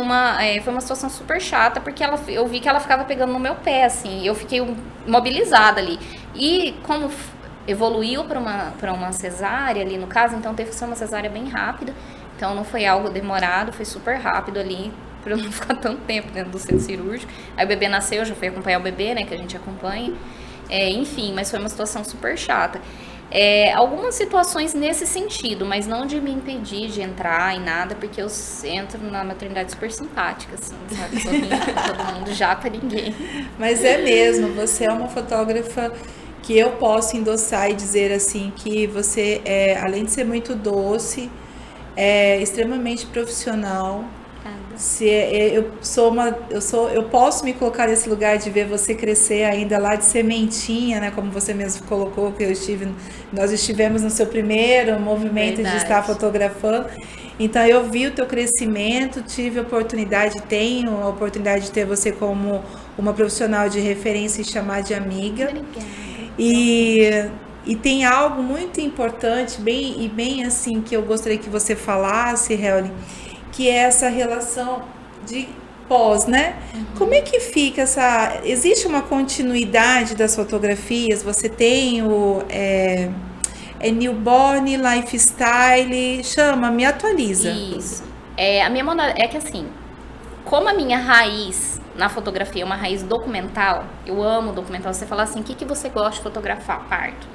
foi uma situação super chata, porque eu vi que ela ficava pegando no meu pé, assim, eu fiquei imobilizada ali. E como evoluiu para uma cesárea ali no caso, então teve que ser uma cesárea bem rápida, então não foi algo demorado, foi super rápido ali, para eu não ficar tanto tempo dentro do centro cirúrgico. Aí o bebê nasceu, eu já fui acompanhar o bebê, né, que a gente acompanha, enfim, mas foi uma situação super chata. Algumas situações nesse sentido, mas não de me impedir de entrar em nada, porque eu entro na maternidade super simpática, assim, sabe? Sou todo mundo já pra ninguém.
Mas é mesmo, você é uma fotógrafa que eu posso endossar e dizer assim, que você além de ser muito doce, é extremamente profissional, Eu posso me colocar nesse lugar de ver você crescer ainda lá de sementinha, né? Como você mesmo colocou, que nós estivemos no seu primeiro movimento de estar fotografando. Então eu vi o teu crescimento, tenho a oportunidade de ter você como uma profissional de referência e chamar de amiga.
Obrigada.
E tem algo muito importante, bem assim, que eu gostaria que você falasse, Helene, que é essa relação de pós, né? Como é que fica existe uma continuidade das fotografias? Você tem o newborn, lifestyle, me atualiza.
Isso. A minha é que assim, como a minha raiz na fotografia é uma raiz documental, eu amo documental. Você fala assim, o que você gosta de fotografar? Parto.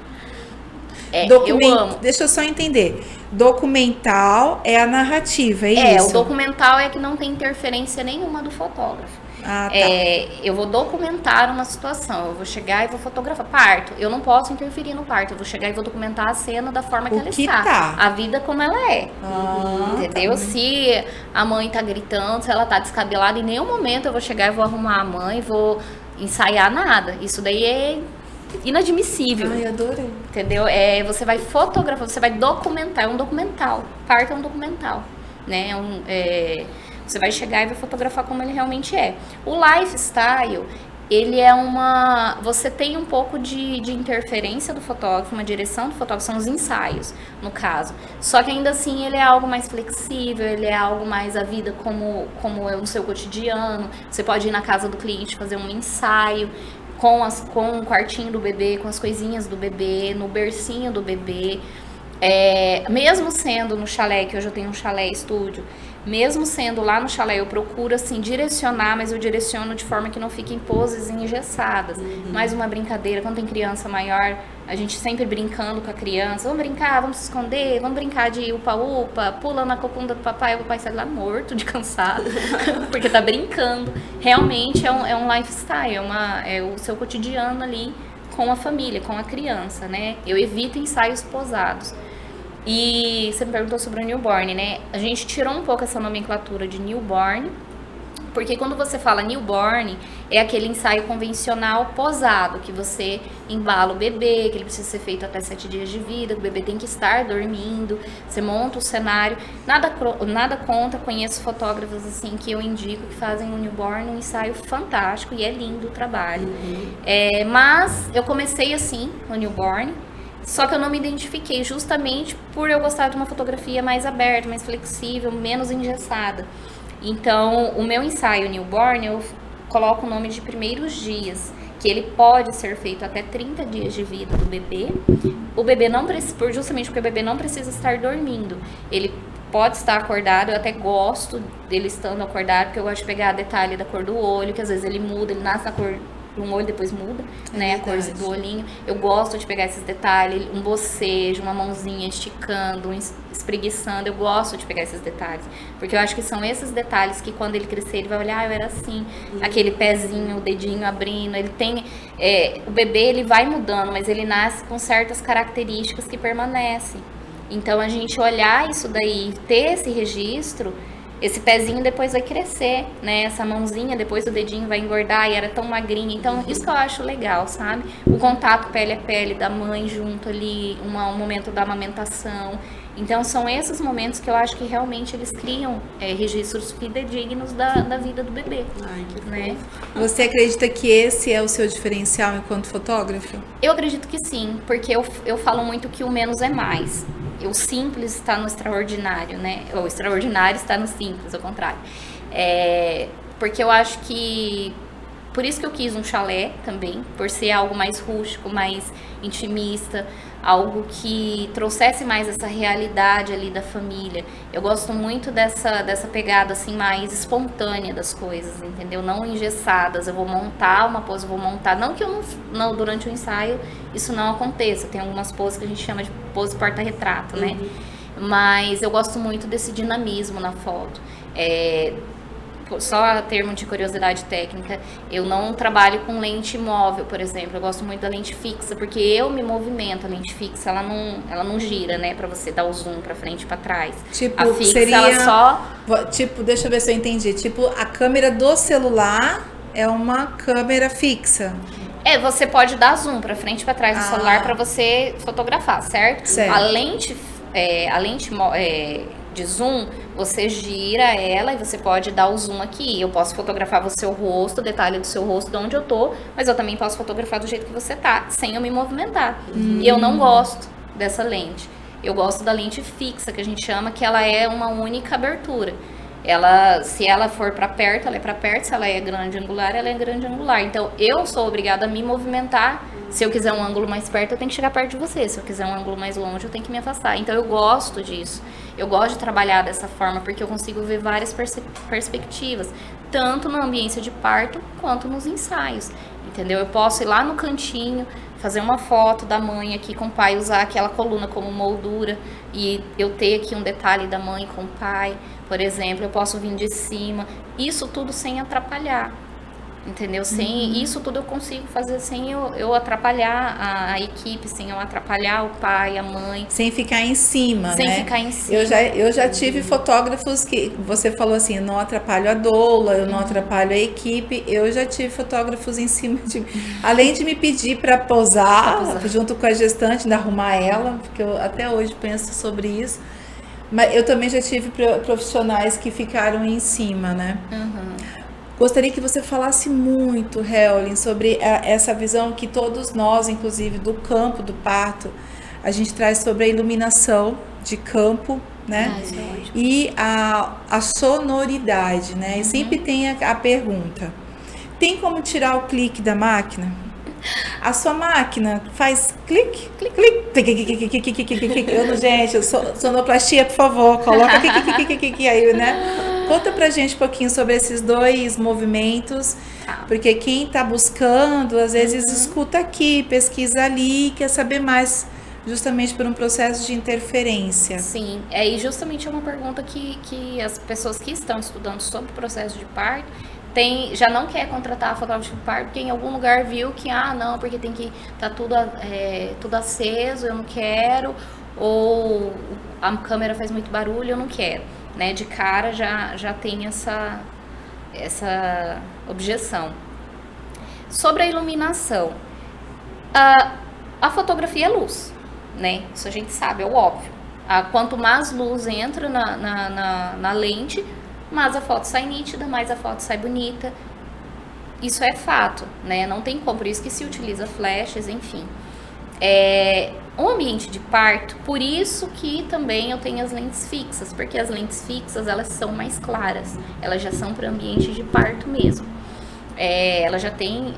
Eu amo.
Deixa eu só entender. Documental é a narrativa, é isso?
O documental é que não tem interferência nenhuma do fotógrafo.
Ah, tá.
Eu vou documentar uma situação, eu vou chegar e vou fotografar. Parto, eu não posso interferir no parto, eu vou chegar e vou documentar a cena da forma que ela está. A vida como ela é. Entendeu? Tá. Se a mãe tá gritando, se ela tá descabelada, em nenhum momento eu vou chegar e vou arrumar a mãe, vou ensaiar nada. Isso daí é inadmissível.
Ai, adorei.
Entendeu? Você vai fotografar, você vai documentar, é um documental. Parto é um documental, né? Você vai chegar e vai fotografar como ele realmente é. O lifestyle, ele é você tem um pouco de interferência do fotógrafo, uma direção do fotógrafo, são os ensaios, no caso. Só que ainda assim ele é algo mais flexível, ele é algo mais a vida como é no seu cotidiano. Você pode ir na casa do cliente fazer um ensaio com o quartinho do bebê, com as coisinhas do bebê, no bercinho do bebê. Mesmo sendo no chalé, que hoje eu tenho um chalé estúdio, mesmo sendo lá no chalé, eu procuro assim direcionar, mas eu direciono de forma que não fiquem poses engessadas. Mais uma brincadeira, quando tem criança maior, a gente sempre brincando com a criança, vamos brincar, vamos se esconder, vamos brincar de upa-upa, pula na cocunda do papai, o papai sai lá morto, de cansado, porque tá brincando. Realmente é um lifestyle, é o seu cotidiano ali com a família, com a criança, né? Eu evito ensaios posados. E você me perguntou sobre o newborn, né? A gente tirou um pouco essa nomenclatura de newborn, porque quando você fala newborn, é aquele ensaio convencional posado, que você embala o bebê, que ele precisa ser feito até 7 dias de vida, que o bebê tem que estar dormindo, você monta o cenário. Nada contra, conheço fotógrafos assim que eu indico que fazem o newborn, um ensaio fantástico e é lindo o trabalho. Mas eu comecei assim, o newborn, só que eu não me identifiquei, justamente por eu gostar de uma fotografia mais aberta, mais flexível, menos engessada. Então, o meu ensaio newborn, eu coloco o nome de primeiros dias, que ele pode ser feito até 30 dias de vida do bebê. O bebê não precisa, justamente porque o bebê não precisa estar dormindo. Ele pode estar acordado, eu até gosto dele estando acordado, porque eu gosto de pegar detalhe da cor do olho, que às vezes ele muda, ele nasce na cor um olho, depois muda, né, a cor do olhinho. Eu gosto de pegar esses detalhes, um bocejo, uma mãozinha esticando, espreguiçando, eu gosto de pegar esses detalhes, porque eu acho que são esses detalhes que quando ele crescer, ele vai olhar, eu era assim, aquele pezinho, o dedinho abrindo, ele tem, o bebê ele vai mudando, mas ele nasce com certas características que permanecem. Então a gente olhar isso daí, ter esse registro, esse pezinho depois vai crescer, né? Essa mãozinha, depois o dedinho vai engordar e era tão magrinha. Então, isso que eu acho legal, sabe? O contato pele a pele da mãe junto ali, um momento da amamentação. Então, são esses momentos que eu acho que realmente eles criam registros fidedignos da vida do bebê.
Ai, que
né?
Você acredita que esse é o seu diferencial enquanto fotógrafo?
Eu acredito que sim, porque eu falo muito que o menos é mais. O simples está no extraordinário, né? O extraordinário está no simples, ao contrário. Porque eu acho que... Por isso que eu quis um chalé também, por ser algo mais rústico, mais intimista, algo que trouxesse mais essa realidade ali da família. Eu gosto muito dessa pegada assim mais espontânea das coisas, entendeu? Não engessadas. Eu vou montar uma pose, não que não durante o ensaio isso não aconteça. Tem algumas poses que a gente chama de pose porta-retrato, né? Mas eu gosto muito desse dinamismo na foto. só a termo de curiosidade técnica, eu não trabalho com lente móvel, por exemplo. Eu gosto muito da lente fixa, porque eu me movimento. A lente fixa, ela não gira, né? Pra você dar o zoom pra frente e pra trás.
Tipo,
A fixa,
seria,
ela só...
Tipo, deixa eu ver se eu entendi. Tipo, a câmera do celular é uma câmera fixa.
Você pode dar zoom pra frente e pra trás do celular pra você fotografar, certo?
Certo.
A lente de zoom, você gira ela e você pode dar o zoom aqui. Eu posso fotografar o seu rosto, o detalhe do seu rosto, de onde eu tô, mas eu também posso fotografar do jeito que você tá, sem eu me movimentar. E eu não gosto dessa lente. Eu gosto da lente fixa, que a gente chama, que ela é uma única abertura. Se ela for para perto, ela é para perto. Se ela é grande angular, ela é grande angular. Então, eu sou obrigada a me movimentar. Se eu quiser um ângulo mais perto, eu tenho que chegar perto de você. Se eu quiser um ângulo mais longe, eu tenho que me afastar. Então, eu gosto disso. Eu gosto de trabalhar dessa forma, porque eu consigo ver várias perspectivas. Tanto na ambiência de parto, quanto nos ensaios. Entendeu? Eu posso ir lá no cantinho, fazer uma foto da mãe aqui com o pai, usar aquela coluna como moldura. E eu ter aqui um detalhe da mãe com o pai. Por exemplo, eu posso vir de cima, isso tudo sem atrapalhar, entendeu? Isso tudo eu consigo fazer sem eu atrapalhar a equipe, sem eu atrapalhar o pai, a mãe.
Sem ficar em cima,
Sem
né?
ficar em cima.
Eu já tive fotógrafos que você falou assim, eu não atrapalho a doula, eu não atrapalho a equipe. Eu já tive fotógrafos em cima de... Além de me pedir para posar, junto com a gestante, de arrumar ela, porque eu até hoje penso sobre isso. Mas eu também já tive profissionais que ficaram em cima, né? Gostaria que você falasse muito, Helene, sobre essa visão que todos nós, inclusive do campo do parto, a gente traz sobre a iluminação de campo, né?
Isso é ótimo.
E a sonoridade, né? E sempre tem a pergunta: tem como tirar o clique da máquina? A sua máquina faz clique, gente, sonoplastia, por favor, coloca clique aí, né? Conta pra gente um pouquinho sobre esses dois movimentos, porque quem tá buscando, às vezes escuta aqui, pesquisa ali, quer saber mais, justamente por um processo de interferência.
Sim, e justamente é uma pergunta que as pessoas que estão estudando sobre o processo de parto já não quer contratar a fotógrafa de parto, porque em algum lugar viu que, não, porque tem que tá tudo aceso, eu não quero, ou a câmera faz muito barulho, eu não quero, né? De cara já tem essa objeção. Sobre a iluminação, a fotografia é luz, né? Isso a gente sabe, é o óbvio. Quanto mais luz entra na lente, mais a foto sai nítida, mais a foto sai bonita. Isso é fato, né? Não tem como, por isso que se utiliza flashes, enfim. Um ambiente de parto, por isso que também eu tenho as lentes fixas, porque as lentes fixas, elas são mais claras, elas já são para ambiente de parto mesmo. Ela já tem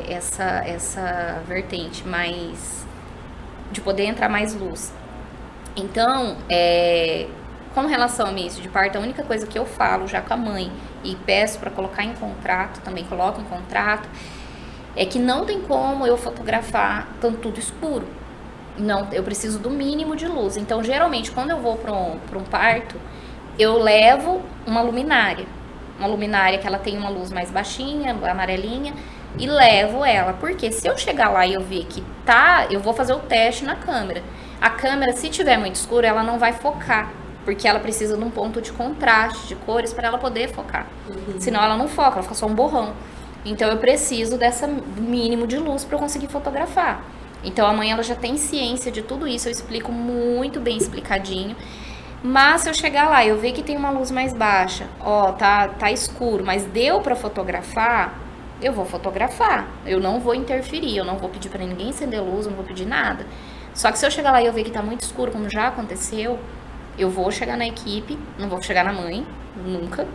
essa vertente mais de poder entrar mais luz. Então, com relação ao ambiente de parto, a única coisa que eu falo já com a mãe e peço para colocar em contrato, também coloco em contrato, é que não tem como eu fotografar tudo escuro. Não, eu preciso do mínimo de luz. Então, geralmente, quando eu vou para um parto, eu levo uma luminária. Uma luminária que ela tem uma luz mais baixinha, amarelinha, e levo ela. Porque se eu chegar lá e eu ver que eu vou fazer o teste na câmera. A câmera, se tiver muito escuro, ela não vai focar. Porque ela precisa de um ponto de contraste, de cores, para ela poder focar. Senão ela não foca, ela fica só um borrão. Então eu preciso do mínimo de luz para eu conseguir fotografar. Então a mãe ela já tem ciência de tudo isso, eu explico muito bem explicadinho. Mas se eu chegar lá e eu ver que tem uma luz mais baixa, tá escuro, mas deu para fotografar, eu vou fotografar. Eu não vou interferir, eu não vou pedir para ninguém acender luz, eu não vou pedir nada. Só que se eu chegar lá e eu ver que tá muito escuro, como já aconteceu, eu vou chegar na equipe, não vou chegar na mãe, nunca.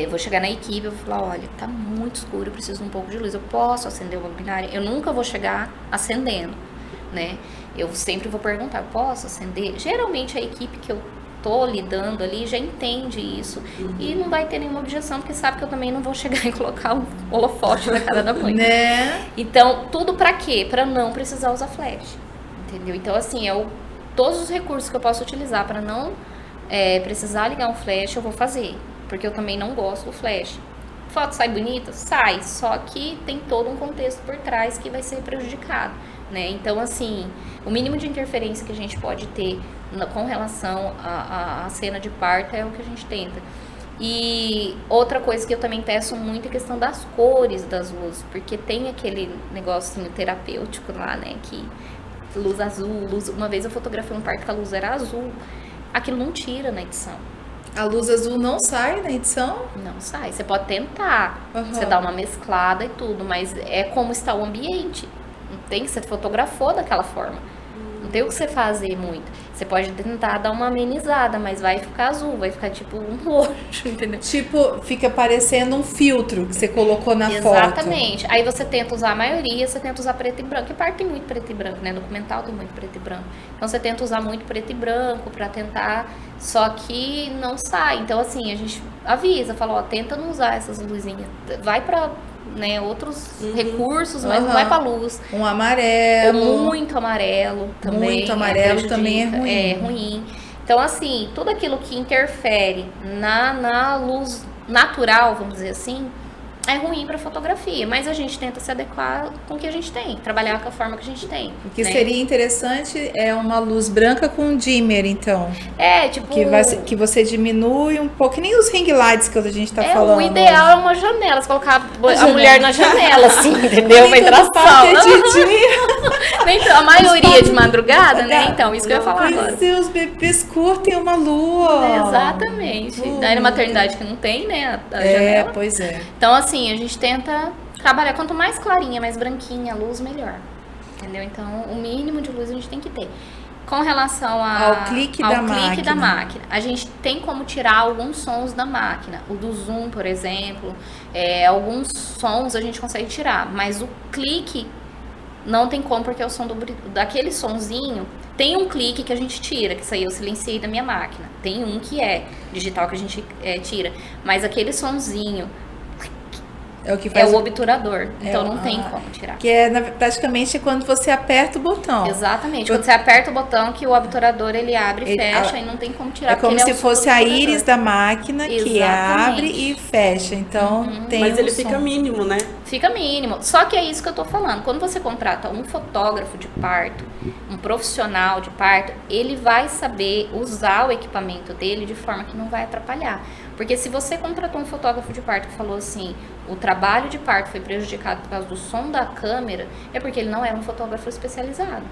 Vou chegar na equipe, eu vou falar, olha, tá muito escuro, eu preciso de um pouco de luz, eu posso acender uma luminária? Eu nunca vou chegar acendendo, né? Eu sempre vou perguntar, eu posso acender? Geralmente a equipe que eu tô lidando ali já entende isso e não vai ter nenhuma objeção, porque sabe que eu também não vou chegar e colocar um holofote na cara da mãe.
Né?
Então, tudo pra quê? Pra não precisar usar flash, entendeu? Então, assim, todos os recursos que eu posso utilizar para não precisar ligar um flash, eu vou fazer. porque eu também não gosto do flash. Foto sai bonita? Sai, só que tem todo um contexto por trás que vai ser prejudicado, né? Então, assim, o mínimo de interferência que a gente pode ter com relação à cena de parto é o que a gente tenta. E outra coisa que eu também peço muito é a questão das cores das luzes, porque tem aquele negocinho terapêutico lá, né, que luz azul, uma vez eu fotografei um parto que a luz era azul, aquilo não tira na edição.
A luz azul não sai na edição?
Não sai, você pode tentar, você dá uma mesclada e tudo, mas é como está o ambiente, não tem que você fotografou daquela forma, não tem o que você fazer muito. Você pode tentar dar uma amenizada, mas vai ficar azul, vai ficar tipo um roxo, entendeu?
Tipo, fica parecendo um filtro que você colocou na foto.
Exatamente. Aí você tenta usar a maioria, você tenta usar preto e branco. Que parte tem muito preto e branco, né? Documental tem muito preto e branco. Então você tenta usar muito preto e branco pra tentar, só que não sai. Então assim, a gente avisa, fala, ó, tenta não usar essas luzinhas. Vai pra, né, outros recursos, mas não vai pra luz.
Um amarelo.
Ou muito amarelo também.
Muito amarelo também é ruim.
É ruim. Então, assim, tudo aquilo que interfere na luz natural, vamos dizer assim, é ruim para fotografia, mas a gente tenta se adequar com o que a gente tem, trabalhar com a forma que a gente tem.
O que seria interessante é uma luz branca com dimmer, então.
É, tipo...
Que você diminui um pouco, que nem os ring lights que a gente tá falando.
O ideal é uma janela, você colocar a mulher na janela, assim, entendeu? Vai entrar sol. A maioria de madrugada, né? Então, isso que eu ia falar agora.
Os bebês curtem uma lua.
Exatamente. Daí na maternidade que não tem, né, a janela.
Pois é.
Então, assim, a gente tenta trabalhar, quanto mais clarinha, mais branquinha a luz, melhor. Entendeu? Então, o mínimo de luz a gente tem que ter. Com relação
ao clique da máquina,
a gente tem como tirar alguns sons da máquina. O do zoom, por exemplo, alguns sons a gente consegue tirar, mas o clique não tem como, porque é o som daquele sonzinho. Tem um clique que a gente tira, que isso aí eu silenciei da minha máquina. Tem um que é digital que a gente tira, mas aquele sonzinho
é o que faz
o obturador, então não tem como tirar.
Que é praticamente quando você aperta o botão.
Exatamente, quando você aperta o botão que o obturador ele abre e fecha e não tem como tirar.
É como se fosse a íris da máquina que abre e fecha, então tem
Mas ele fica mínimo, né?
Fica mínimo, só que é isso que eu tô falando. Quando você contrata um fotógrafo de parto, um profissional de parto, ele vai saber usar o equipamento dele de forma que não vai atrapalhar. Porque se você contratou um fotógrafo de parto que falou assim, o trabalho de parto foi prejudicado por causa do som da câmera, é porque ele não é um fotógrafo especializado.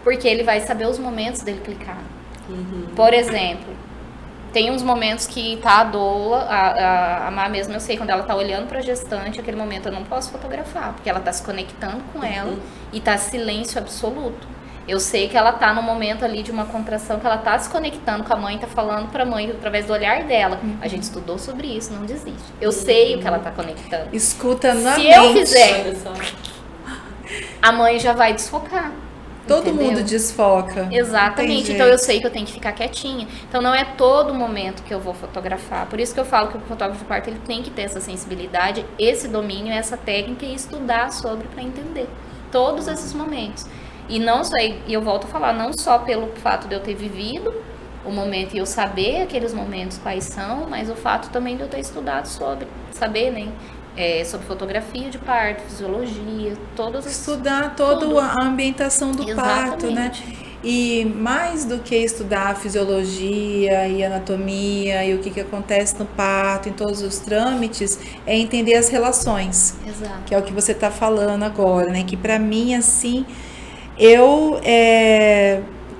Porque ele vai saber os momentos dele clicar. Por exemplo, tem uns momentos que tá a doula, a Má mesmo, eu sei, quando ela tá olhando pra gestante, aquele momento eu não posso fotografar, porque ela tá se conectando com ela e tá silêncio absoluto. Eu sei que ela tá no momento ali de uma contração, que ela tá se conectando com a mãe, tá falando pra mãe através do olhar dela. A gente estudou sobre isso, não desiste. Eu sei o que ela tá conectando.
Escuta na mente.
Se eu fizer, a mãe já vai desfocar.
Todo
entendeu?
mundo desfoca.
Exatamente, então eu sei que eu tenho que ficar quietinha. Então não é todo momento que eu vou fotografar. Por isso que eu falo que o fotógrafo de parto ele tem que ter essa sensibilidade, esse domínio, essa técnica e estudar sobre para entender todos esses momentos. E não só, e eu volto a falar, não só pelo fato de eu ter vivido o momento e eu saber aqueles momentos quais são, mas o fato também de eu ter estudado sobre, saber, né? Sobre fotografia de parto, fisiologia, todas as...
Estudar toda a ambientação do parto, né? E mais do que estudar a fisiologia e anatomia e o que acontece no parto, em todos os trâmites, é entender as relações.
Exato.
Que é o que você está falando agora, né? Que para mim, assim, eu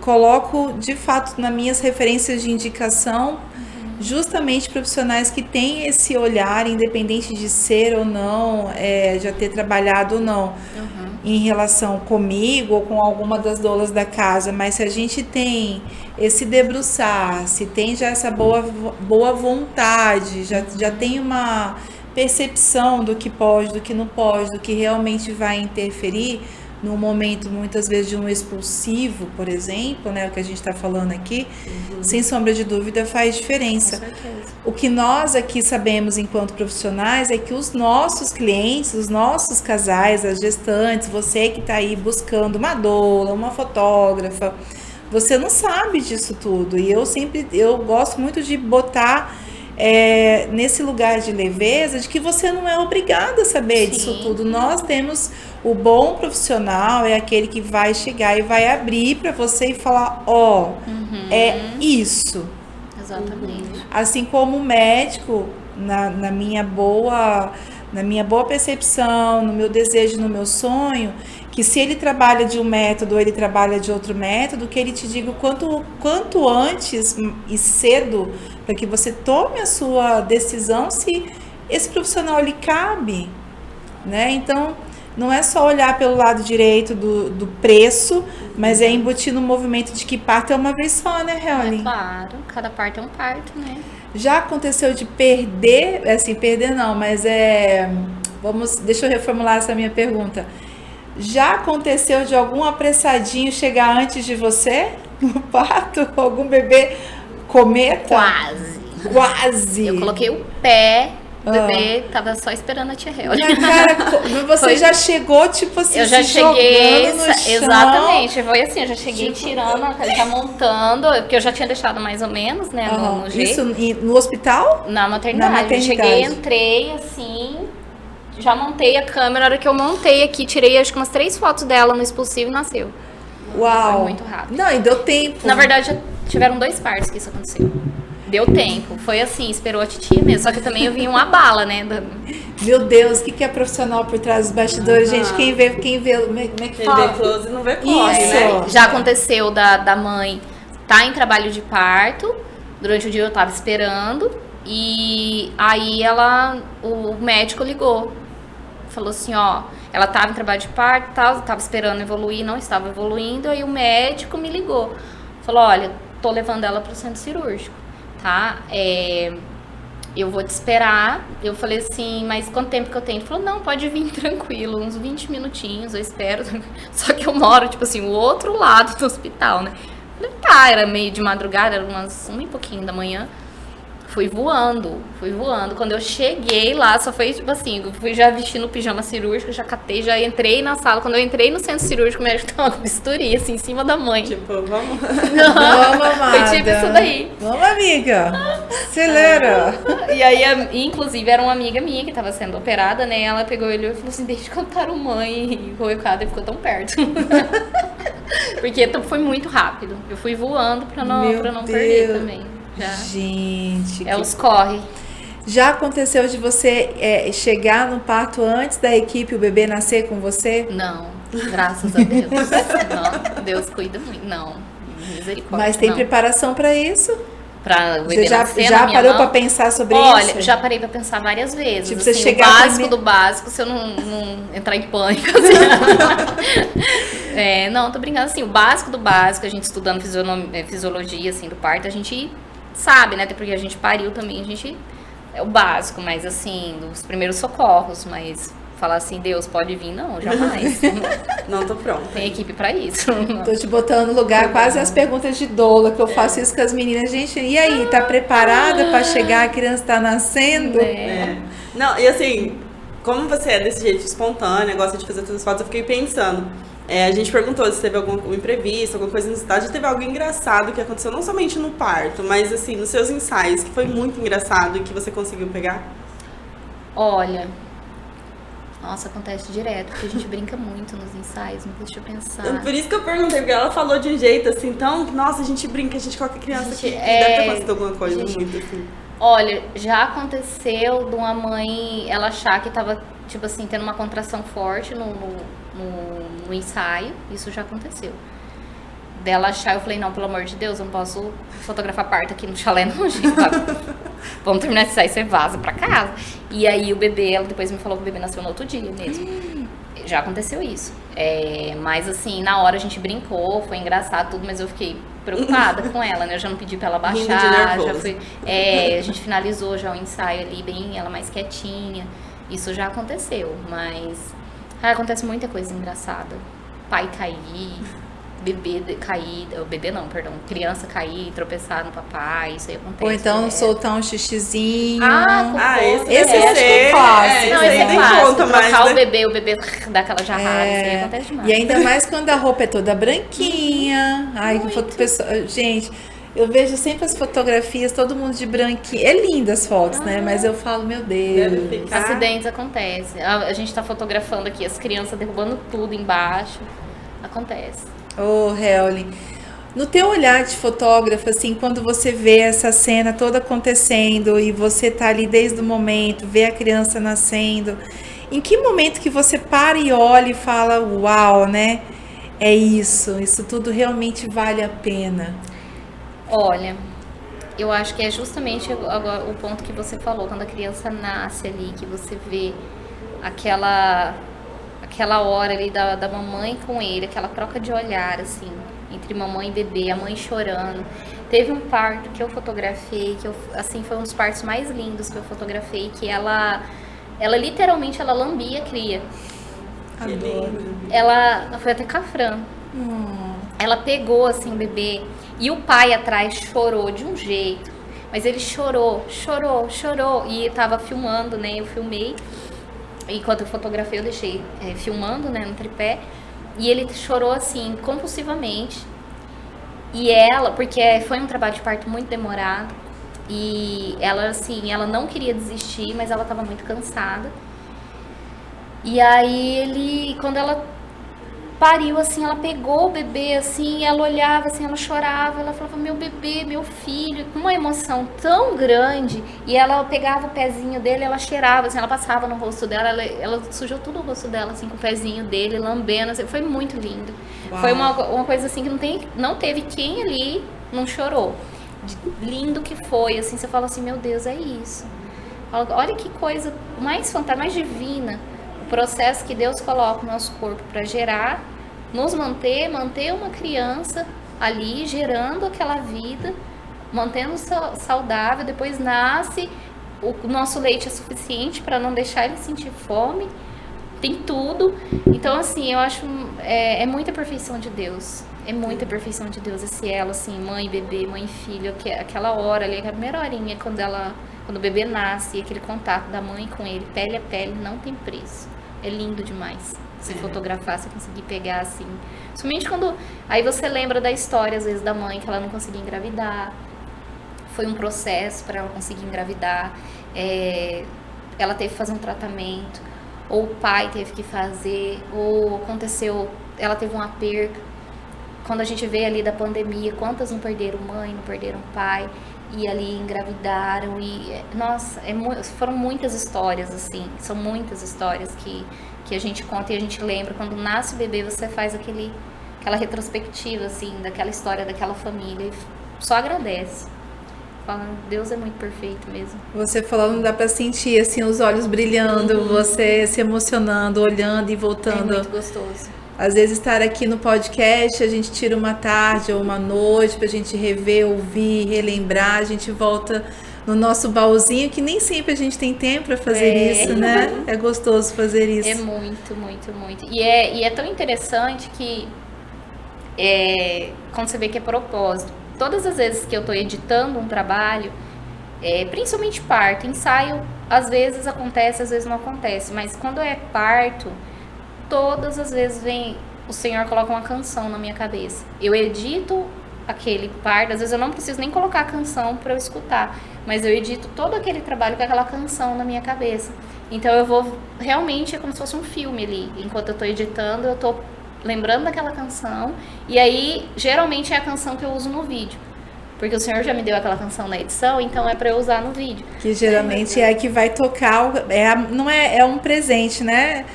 coloco, de fato, nas minhas referências de indicação, justamente profissionais que têm esse olhar, independente de ser ou não, já ter trabalhado ou não, em relação comigo ou com alguma das doulas da casa, mas se a gente tem esse debruçar, se tem já essa boa vontade, já tem uma percepção do que pode, do que não pode, do que realmente vai interferir, no momento, muitas vezes, de um expulsivo, por exemplo, né, o que a gente está falando aqui, sem sombra de dúvida, faz diferença.
Com certeza.
O que nós aqui sabemos, enquanto profissionais, é que os nossos clientes, os nossos casais, as gestantes, você que está aí buscando uma doula, uma fotógrafa, você não sabe disso tudo. E eu gosto muito de botar nesse lugar de leveza, de que você não é obrigado a saber disso tudo. Nós temos o bom profissional, é aquele que vai chegar e vai abrir para você e falar, é isso.
Exatamente.
Assim como o médico, na minha boa percepção, no meu desejo, no meu sonho, que se ele trabalha de um método ou ele trabalha de outro método, que ele te diga o quanto antes e cedo, para que você tome a sua decisão se esse profissional lhe cabe, né? Então, não é só olhar pelo lado direito do preço, mas é embutir no movimento de que parto é uma vez só, né, Reoli?
Claro, cada parto é um parto, né?
Já aconteceu de perder, assim, perder não, mas deixa eu reformular essa minha pergunta. Já aconteceu de algum apressadinho chegar antes de você no parto? Algum bebê cometa? Quase.
Eu coloquei o pé, o bebê tava só esperando a tia Reoli.
Mas, cara, você já chegou, tipo assim,
eu já
se
cheguei,
jogando no chão.
Exatamente, foi assim, eu já cheguei tirando, já montando, porque eu já tinha deixado mais ou menos, né, no jeito.
Isso no hospital?
Na maternidade. Eu cheguei, entrei assim, já montei a câmera, na hora que eu montei aqui, tirei acho que umas 3 fotos dela no expulsivo e nasceu.
Uau!
Foi muito rápido.
Não, e deu tempo.
Na verdade, já tiveram 2 partos que isso aconteceu. Deu tempo. Foi assim, esperou a titia mesmo. Só que também eu vi uma bala, né?
Meu Deus, o que é profissional por trás dos bastidores? Gente, quem vê, como é que fala?
Quem vê close não vê corre, né?
Já aconteceu da mãe tá em trabalho de parto. Durante o dia eu tava esperando. E aí o médico ligou. Falou assim, ela tava em trabalho de parto e tal, tava esperando evoluir, não estava evoluindo. Aí o médico me ligou. Falou, olha, tô levando ela pro centro cirúrgico, tá? Eu vou te esperar. Eu falei assim, mas quanto tempo que eu tenho? Ele falou, não, pode vir tranquilo, uns 20 minutinhos, eu espero. Só que eu moro, tipo assim, o outro lado do hospital, né? Eu falei, tá, era meio de madrugada, era umas 1 e pouquinho da manhã. Fui voando. Quando eu cheguei lá, só foi tipo assim, eu fui já vestindo o pijama cirúrgico, já catei, já entrei na sala. Quando eu entrei no centro cirúrgico, o médico tava com bisturi, assim, em cima da mãe.
Tipo, vamos.
Vamos, amada.
Foi tipo isso daí.
Vamos, amiga. Acelera.
E aí, inclusive, era uma amiga minha que tava sendo operada, né? Ela pegou ele e falou assim, deixa eu contar o mãe. E o Ricardo ficou tão perto. Porque foi muito rápido. Eu fui voando pra não perder também. Já.
Gente.
Os corre.
Já aconteceu de você chegar no parto antes da equipe, o bebê nascer com você?
Não, graças a Deus. Não, Deus cuida muito. Não, misericórdia.
Mas tem preparação para isso?
Pra o bebê
você
nascer
já
na minha
parou
mão?
para pensar sobre isso?
Olha, já parei pra pensar várias vezes.
Tipo,
assim,
você chegar
o básico do básico, se eu não entrar em pânico. Assim. Não, tô brincando assim, o básico do básico, a gente estudando fisiologia assim, do parto, a gente sabe, né? Até porque a gente pariu também, a gente é o básico, mas assim, os primeiros socorros, mas falar assim, Deus pode vir, não, jamais.
Não tô pronta.
Tem equipe pra isso.
Tô te botando no lugar, quase as perguntas de doula, que eu faço isso com as meninas. Gente, e aí, tá preparada pra chegar, a criança tá nascendo?
Não, e assim, como você é desse jeito espontânea, gosta de fazer todas as fotos, eu fiquei pensando. A gente perguntou se teve algum imprevisto, alguma coisa inusitada. Já teve algo engraçado que aconteceu não somente no parto, mas assim, nos seus ensaios, que foi muito engraçado e que você conseguiu pegar?
Olha, nossa, acontece direto, porque a gente brinca muito nos ensaios, mas deixa eu pensar.
Por isso que eu perguntei, porque ela falou de um jeito assim, então, nossa, a gente brinca, a gente coloca criança aqui, deve ter acontecido alguma coisa muito assim.
Olha, já aconteceu de uma mãe, ela achar que tava, tipo assim, tendo uma contração forte no ensaio, isso já aconteceu. Dela achar, eu falei, não, pelo amor de Deus, eu não posso fotografar parto aqui no chalé, não, gente. Vamos terminar esse ensaio, você vaza pra casa. E aí o bebê, ela depois me falou que o bebê nasceu no outro dia mesmo. Já aconteceu isso. Mas assim, na hora a gente brincou, foi engraçado tudo, mas eu fiquei preocupada com ela, né? Eu já não pedi pra ela baixar, já foi. A gente finalizou já o ensaio ali, bem, ela mais quietinha. Isso já aconteceu, mas acontece muita coisa engraçada. Pai cair, bebê cair, bebê não, perdão, criança cair, tropeçar no papai, isso aí acontece.
Ou então soltar um xixizinho.
Esse
é clássico.
Não, esse é clássico. Trocar o bebê dá aquela jarrada, isso aí acontece demais.
E ainda mais quando a roupa é toda branquinha. Ai, que pessoa, gente, Eu vejo sempre as fotografias, todo mundo de branquinho. É linda as fotos, né? Mas eu falo, meu
Deve
Deus.
ficar.
Acidentes acontecem. A gente tá fotografando aqui as crianças derrubando tudo embaixo. Acontece.
Ô, Helly, no teu olhar de fotógrafo, assim, quando você vê essa cena toda acontecendo e você tá ali desde o momento, vê a criança nascendo, em que momento que você para e olha e fala, uau, né? É isso tudo realmente vale a pena.
Olha, eu acho que é justamente agora o ponto que você falou, quando a criança nasce ali, que você vê aquela hora ali da mamãe com ele, aquela troca de olhar, assim, entre mamãe e bebê, a mãe chorando. Teve um parto que eu fotografei, assim, foi um dos partos mais lindos que eu fotografei, que ela literalmente, ela lambia a cria.
Adoro.
Ela foi até Cafrã. Ela pegou, assim, o bebê, e o pai atrás chorou de um jeito, mas ele chorou, e tava filmando, né, eu filmei, enquanto eu fotografei eu deixei filmando, né, no tripé, e ele chorou, assim, compulsivamente, e ela, porque foi um trabalho de parto muito demorado, e ela, assim, ela não queria desistir, mas ela tava muito cansada, e aí quando ela pariu, assim, ela pegou o bebê, assim, ela olhava, assim, ela chorava, ela falava, meu bebê, meu filho, com uma emoção tão grande, e ela pegava o pezinho dele, ela cheirava, assim, ela passava no rosto dela, ela sujou tudo o rosto dela, assim, com o pezinho dele, lambendo, assim, foi muito lindo.
Uau.
Foi uma coisa, assim, que não teve quem ali não chorou. Lindo que foi, assim, você fala assim, meu Deus, é isso. Olha que coisa mais fantástica, mais divina, o processo que Deus coloca no nosso corpo para gerar, nos manter uma criança ali, gerando aquela vida, mantendo saudável, depois nasce, o nosso leite é suficiente para não deixar ele sentir fome, tem tudo. Então, assim, eu acho, é muita perfeição de Deus, é muita perfeição de Deus esse elo, assim, mãe, bebê, mãe, filho, aquela hora ali, a primeira horinha, quando o bebê nasce, aquele contato da mãe com ele, pele a pele, não tem preço. É lindo demais. Se fotografar, se conseguir pegar, assim. Somente quando... Aí você lembra da história, às vezes, da mãe, que ela não conseguia engravidar. Foi um processo para ela conseguir engravidar. Ela teve que fazer um tratamento. Ou o pai teve que fazer. Ou aconteceu... Ela teve uma perca. Quando a gente vê ali da pandemia, quantas não perderam mãe, não perderam pai. E ali engravidaram. E, nossa, foram muitas histórias, assim. São muitas histórias que a gente conta e a gente lembra. Quando nasce o bebê, você faz aquela retrospectiva, assim, daquela história, daquela família. E só agradece. Fala, Deus é muito perfeito mesmo.
Você falando, dá pra sentir, assim, os olhos brilhando, você se emocionando, olhando e voltando.
É muito gostoso.
Às vezes estar aqui no podcast, a gente tira uma tarde ou uma noite pra gente rever, ouvir, relembrar, a gente volta no nosso baúzinho, que nem sempre a gente tem tempo para fazer isso, né? É gostoso fazer isso.
É muito, muito, muito. E é tão interessante que quando você vê que é propósito, todas as vezes que eu estou editando um trabalho, principalmente parto, ensaio, às vezes acontece, às vezes não acontece, mas quando é parto, todas as vezes o Senhor coloca uma canção na minha cabeça. Eu edito aquele parto, às vezes eu não preciso nem colocar a canção para eu escutar, mas eu edito todo aquele trabalho com aquela canção na minha cabeça. Então eu vou, realmente é como se fosse um filme ali. Enquanto eu tô editando, eu tô lembrando daquela canção, e aí geralmente é a canção que eu uso no vídeo. Porque o Senhor já me deu aquela canção na edição, então é para eu usar no vídeo.
Que geralmente é a que vai tocar, não é um presente, né?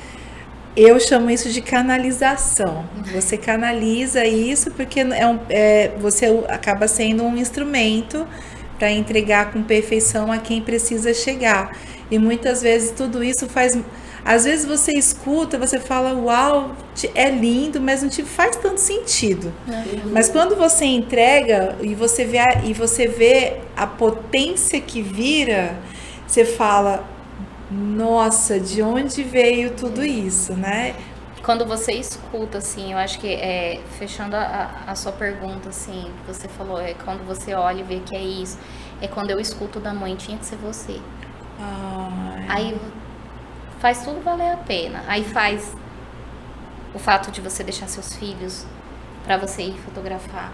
Eu chamo isso de canalização. Você canaliza isso porque você acaba sendo um instrumento para entregar com perfeição a quem precisa chegar. E muitas vezes tudo isso faz... Às vezes você escuta, você fala, uau, é lindo, mas não te faz tanto sentido. Mas quando você entrega e você vê a potência que vira, você fala... Nossa, de onde veio tudo isso, né?
Quando você escuta, assim, eu acho que, fechando a sua pergunta, assim, que você falou, quando você olha e vê que é isso, é quando eu escuto da mãe, tinha que ser você.
Ai.
Aí faz tudo valer a pena. Aí faz o fato de você deixar seus filhos pra você ir fotografar.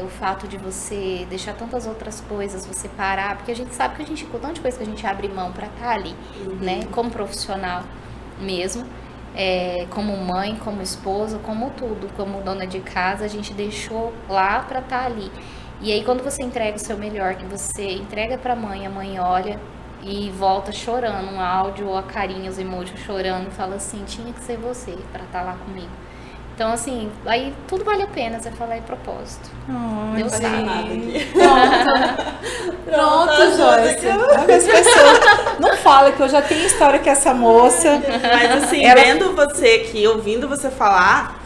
o fato de você deixar tantas outras coisas, você parar, porque a gente sabe que a gente, com tanta coisa que a gente abre mão para estar ali, né, como profissional mesmo, como mãe, como esposa, como tudo, como dona de casa, a gente deixou lá para estar ali. E aí quando você entrega o seu melhor, que você entrega para a mãe olha e volta chorando, um áudio ou a carinha, os emojis chorando, e fala assim, tinha que ser você para estar lá comigo. Então, assim, aí tudo vale a pena, você falar propósito. Deus sabe.
Pronto, Joyce. As pessoas não falam que eu já tenho história com essa moça.
Mas assim, vendo você aqui, ouvindo você falar,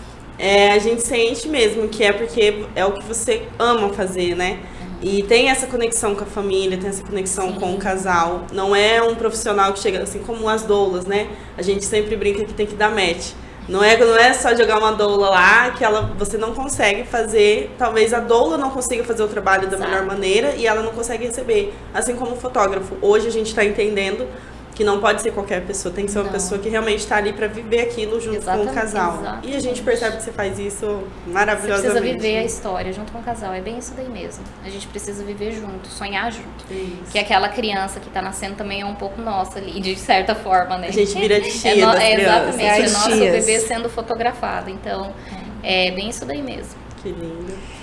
a gente sente mesmo que é porque é o que você ama fazer, né? E tem essa conexão com a família, tem essa conexão com o casal. Não é um profissional que chega assim como as doulas, né? A gente sempre brinca que tem que dar match. Não é só jogar uma doula lá que você não consegue fazer, talvez a doula não consiga fazer o trabalho da melhor maneira e ela não consegue receber. Assim como o fotógrafo. Hoje a gente está entendendo que não pode ser qualquer pessoa, tem que ser uma pessoa que realmente está ali para viver aquilo junto com o casal. Exatamente. E a gente percebe que você faz isso maravilhosamente.
Você precisa viver a história junto com o casal, é bem isso daí mesmo. A gente precisa viver junto, sonhar junto. Isso. Que aquela criança que está nascendo também é um pouco nossa ali, de certa forma, né?
A gente vira tia das crianças.
Exatamente, é nosso bebê sendo fotografado, então é bem isso daí mesmo.
Que lindo.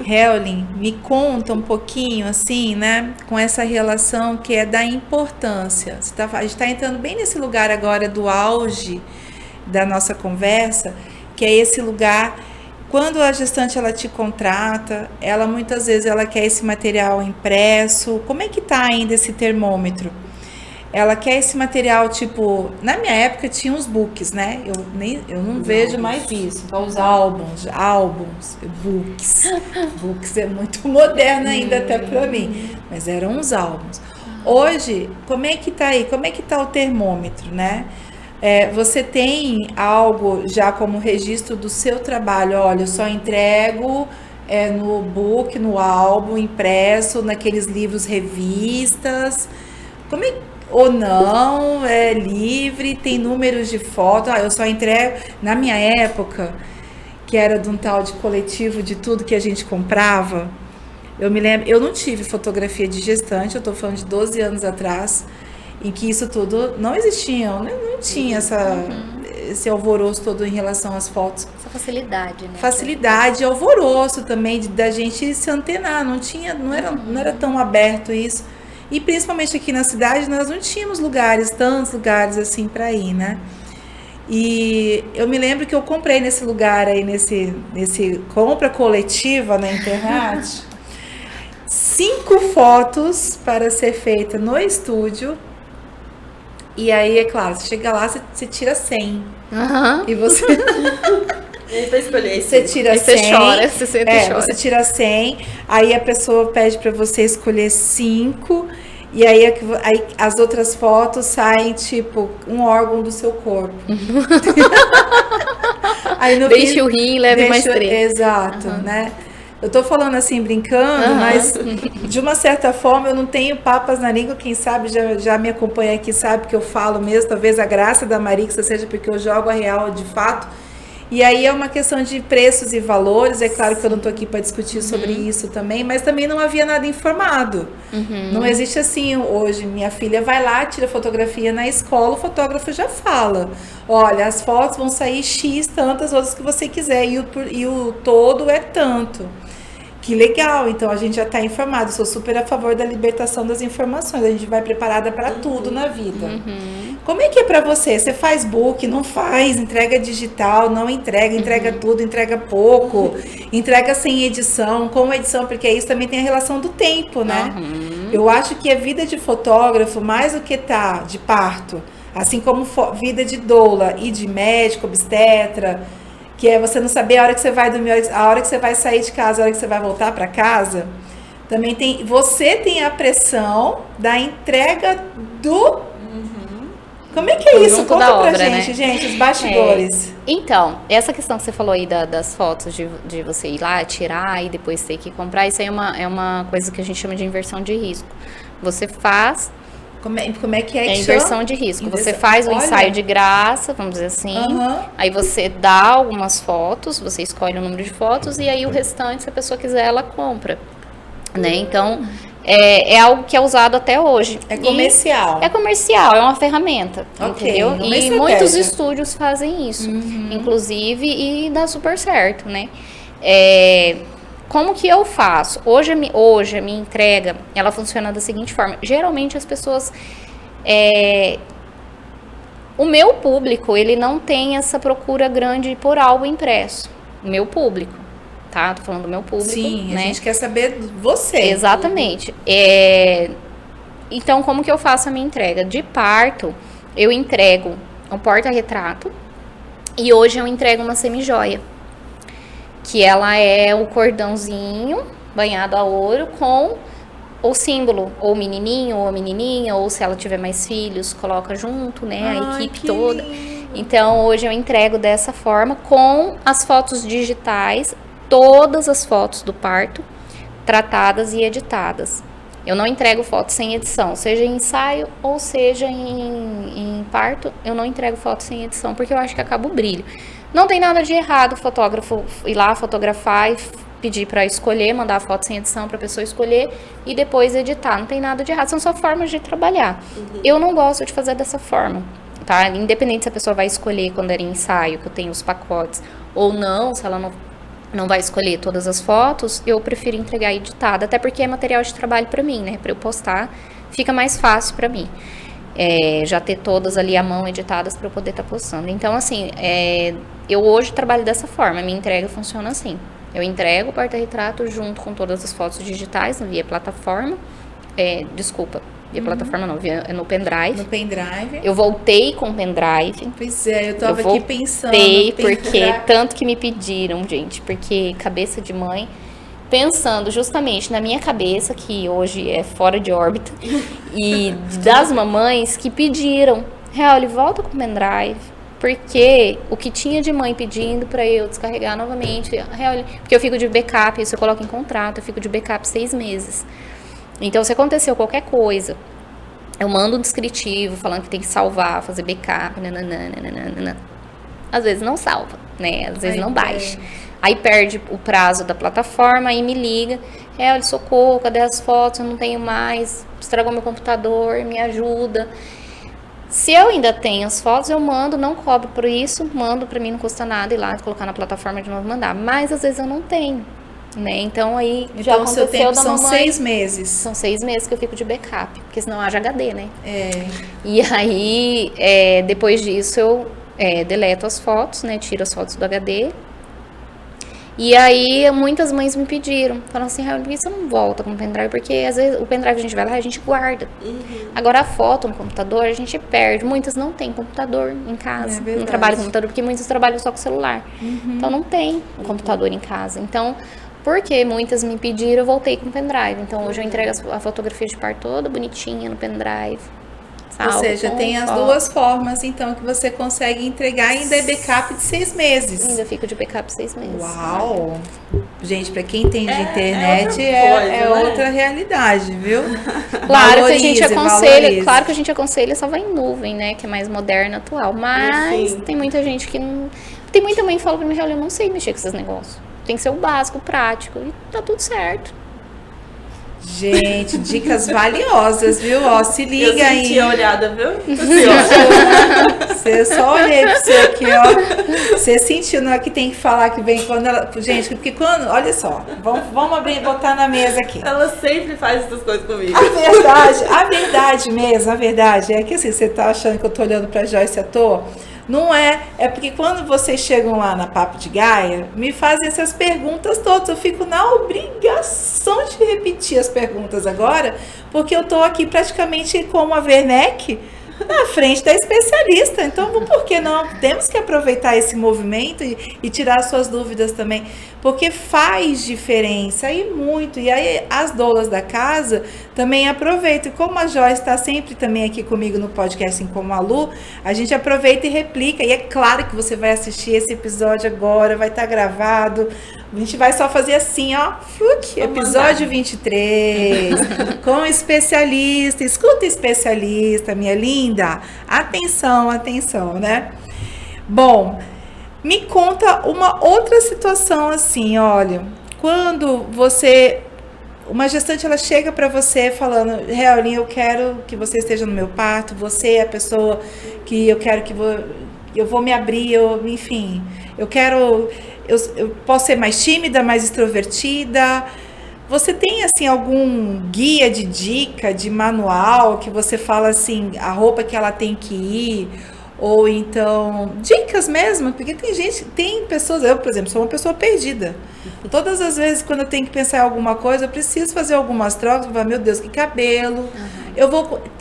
Helene, me conta um pouquinho, assim, né, com essa relação que é da importância. A gente está entrando bem nesse lugar agora do auge da nossa conversa, que é esse lugar, quando a gestante ela te contrata, ela muitas vezes ela quer esse material impresso. Como é que tá ainda esse termômetro? Ela quer esse material, tipo, na minha época tinha os books, né? Eu não vejo mais isso. Então, os álbuns, books é muito moderno ainda até pra mim, mas eram os álbuns. Hoje, como é que tá aí? Como é que tá o termômetro, né? Você tem algo já como registro do seu trabalho? Olha, eu só entrego no book, no álbum, impresso, naqueles livros, revistas. Como é ou não, é livre, tem números de foto. Eu só entrego. Na minha época, que era de um tal de coletivo de tudo que a gente comprava, eu me lembro, eu não tive fotografia de gestante, eu tô falando de 12 anos atrás, em que isso tudo não existia, não tinha esse alvoroço todo em relação às fotos.
Essa facilidade, né?
Facilidade, alvoroço também da gente se antenar, não era tão aberto isso. E principalmente aqui na cidade, nós não tínhamos tantos lugares assim para ir, né? E eu me lembro que eu comprei nesse lugar aí, nesse compra coletiva na internet, 5 fotos para ser feita no estúdio. E aí, é claro, você chega lá, você tira 100. E você...
Você
tira 100,
você chora, você sente e chora.
Você tira 100, aí a pessoa pede para você escolher 5, e aí as outras fotos saem tipo um órgão do seu corpo. Aí
deixa o rim, leve mais 3.
Exato, né? Eu tô falando assim, brincando, mas de uma certa forma eu não tenho papas na língua. Quem sabe já me acompanha aqui, sabe que eu falo mesmo. Talvez a graça da Marixa seja porque eu jogo a real de fato. E aí é uma questão de preços e valores. É claro que eu não estou aqui para discutir sobre isso também, mas também não havia nada informado. Não existe assim hoje. Minha filha vai lá, tira fotografia na escola, o fotógrafo já fala: olha, as fotos vão sair X, tantas outras que você quiser, e o todo é tanto. Que legal, então a gente já está informado. Sou super a favor da libertação das informações. A gente vai preparada para tudo na vida. Como é que é para você? Você faz book, não faz, entrega digital, não entrega tudo, entrega pouco, entrega sem edição, com edição, porque isso também tem a relação do tempo, né? Eu acho que a vida de fotógrafo, mais do que de parto, assim como vida de doula e de médico, obstetra, que é você não saber a hora que você vai dormir, a hora que você vai sair de casa, a hora que você vai voltar para casa, também você tem a pressão da entrega do... Como é que é isso? Conta pra obra, gente, né? Gente, os bastidores.
Então, essa questão que você falou aí das fotos, de você ir lá, tirar e depois ter que comprar, isso aí é uma coisa que a gente chama de inversão de risco. Você faz
Como é que é que chama?
Inversão de risco. Você faz o ensaio de graça, vamos dizer assim. Aí você dá algumas fotos, você escolhe o número de fotos e aí o restante, se a pessoa quiser, ela compra. Né? Então, é algo que é usado até hoje.
É comercial.
É comercial, é uma ferramenta, entendeu? E muitos estúdios fazem isso, inclusive, e dá super certo, né? Como que eu faço? Hoje a minha entrega, ela funciona da seguinte forma. Geralmente as pessoas... o meu público, ele não tem essa procura grande por algo impresso. O meu público, tá? Tô falando do meu público.
Sim,
né?
A gente quer saber você.
Exatamente. Então, como que eu faço a minha entrega? De parto, eu entrego um porta-retrato e hoje eu entrego uma semijoia. Que ela é o cordãozinho banhado a ouro com o símbolo, ou menininho, ou menininha, ou se ela tiver mais filhos, coloca junto, né, a equipe toda. Então, hoje eu entrego dessa forma, com as fotos digitais, todas as fotos do parto, tratadas e editadas. Eu não entrego fotos sem edição, seja em ensaio ou seja em parto, eu não entrego fotos sem edição, porque eu acho que acaba o brilho. Não tem nada de errado o fotógrafo ir lá fotografar e pedir para escolher, mandar a foto sem edição para a pessoa escolher e depois editar. Não tem nada de errado, são só formas de trabalhar. Eu não gosto de fazer dessa forma, tá? Independente se a pessoa vai escolher quando era em ensaio, que eu tenho os pacotes, ou não, se ela não vai escolher todas as fotos, eu prefiro entregar editada, até porque é material de trabalho para mim, né? Para eu postar, fica mais fácil para mim. Já ter todas ali à mão editadas para eu poder estar postando. Então, assim, eu hoje trabalho dessa forma, a minha entrega funciona assim. Eu entrego o porta-retrato junto com todas as fotos digitais via plataforma. Via plataforma não, no pendrive.
No pendrive.
Eu voltei com o pendrive.
Pois é, eu tava aqui pensando.
Porque tanto que me pediram, gente, porque cabeça de mãe, pensando justamente na minha cabeça, que hoje é fora de órbita, e das mamães que pediram, Real, volta com o pendrive, porque o que tinha de mãe pedindo para eu descarregar novamente, Real, porque eu fico de backup, isso eu coloco em contrato, eu fico de backup 6 meses. Então, se aconteceu qualquer coisa, eu mando um descritivo falando que tem que salvar, fazer backup, nananana. Às vezes não salva, né? Às vezes não baixa. Aí perde o prazo da plataforma, aí me liga, olha, socorro, cadê as fotos? Eu não tenho mais, estragou meu computador, me ajuda. Se eu ainda tenho as fotos, eu mando, não cobro por isso, mando, pra mim não custa nada ir lá, colocar na plataforma de novo, mandar. Mas às vezes eu não tenho, né? Então aí já aconteceu. Então o seu tempo
são 6 meses.
São 6 meses que eu fico de backup, porque senão haja HD, né? E aí, depois disso eu deleto as fotos, né? Tiro as fotos do HD. E aí, muitas mães me pediram, falaram assim, por que você não volta com o pendrive? Porque às vezes o pendrive a gente vai lá e a gente guarda. Agora a foto no computador a gente perde. Muitas não têm computador em casa, não trabalham com computador, porque muitas trabalham só com celular. Então não tem um computador em casa. Então, porque muitas me pediram, eu voltei com o pendrive. Então hoje eu entrego a fotografia de parto toda bonitinha no pendrive.
Ou seja, tem as duas formas, então, que você consegue entregar ainda é backup de 6 meses.
Ainda fico de backup 6 meses.
Uau! Gente, para quem entende de internet, é outra realidade, viu?
Claro que a gente aconselha, claro que a gente aconselha salvar em nuvem, né? Que é mais moderna, atual. Mas tem muita gente que não... Tem muita mãe que fala pra mim, eu não sei mexer com esses negócios. Tem que ser o básico, prático, e tá tudo certo.
Gente, dicas valiosas, viu? Ó, se liga aí.
Eu senti a olhada, viu?
Você só olhei pro seu aqui, ó. Você sentiu, não é que tem que falar que vem quando ela... Gente, porque quando... Olha só, vamos abrir, botar na mesa aqui.
Ela sempre faz essas coisas comigo.
A verdade mesmo, a verdade é que assim, você tá achando que eu tô olhando pra Joyce à toa? Não é porque quando vocês chegam lá na Papo de Gaia, me fazem essas perguntas todas. Eu fico na obrigação de repetir as perguntas agora, porque eu tô aqui praticamente como a Werneck na frente da especialista. Então, por que não? Temos que aproveitar esse movimento e tirar suas dúvidas também, porque faz diferença e muito. E aí, as doulas da casa também aproveitam. E como a Joyce está sempre também aqui comigo no podcast, assim como a Lu, a gente aproveita e replica. E é claro que você vai assistir esse episódio agora, vai estar gravado. A gente vai só fazer assim, ó, episódio 23, com especialista. Escuta, especialista, minha linda. Atenção, atenção, né? Bom, me conta uma outra situação assim, olha, quando uma gestante, ela chega para você falando, Helene, eu quero que você esteja no meu parto, você é a pessoa que eu quero que eu vou me abrir, enfim, eu posso ser mais tímida, mais extrovertida. Você tem, assim, algum guia de dica, de manual, que você fala, assim, a roupa que ela tem que ir, ou então, dicas mesmo, porque tem pessoas, eu, por exemplo, sou uma pessoa perdida. Todas as vezes, quando eu tenho que pensar em alguma coisa, eu preciso fazer algumas trocas, eu falo, meu Deus, que cabelo,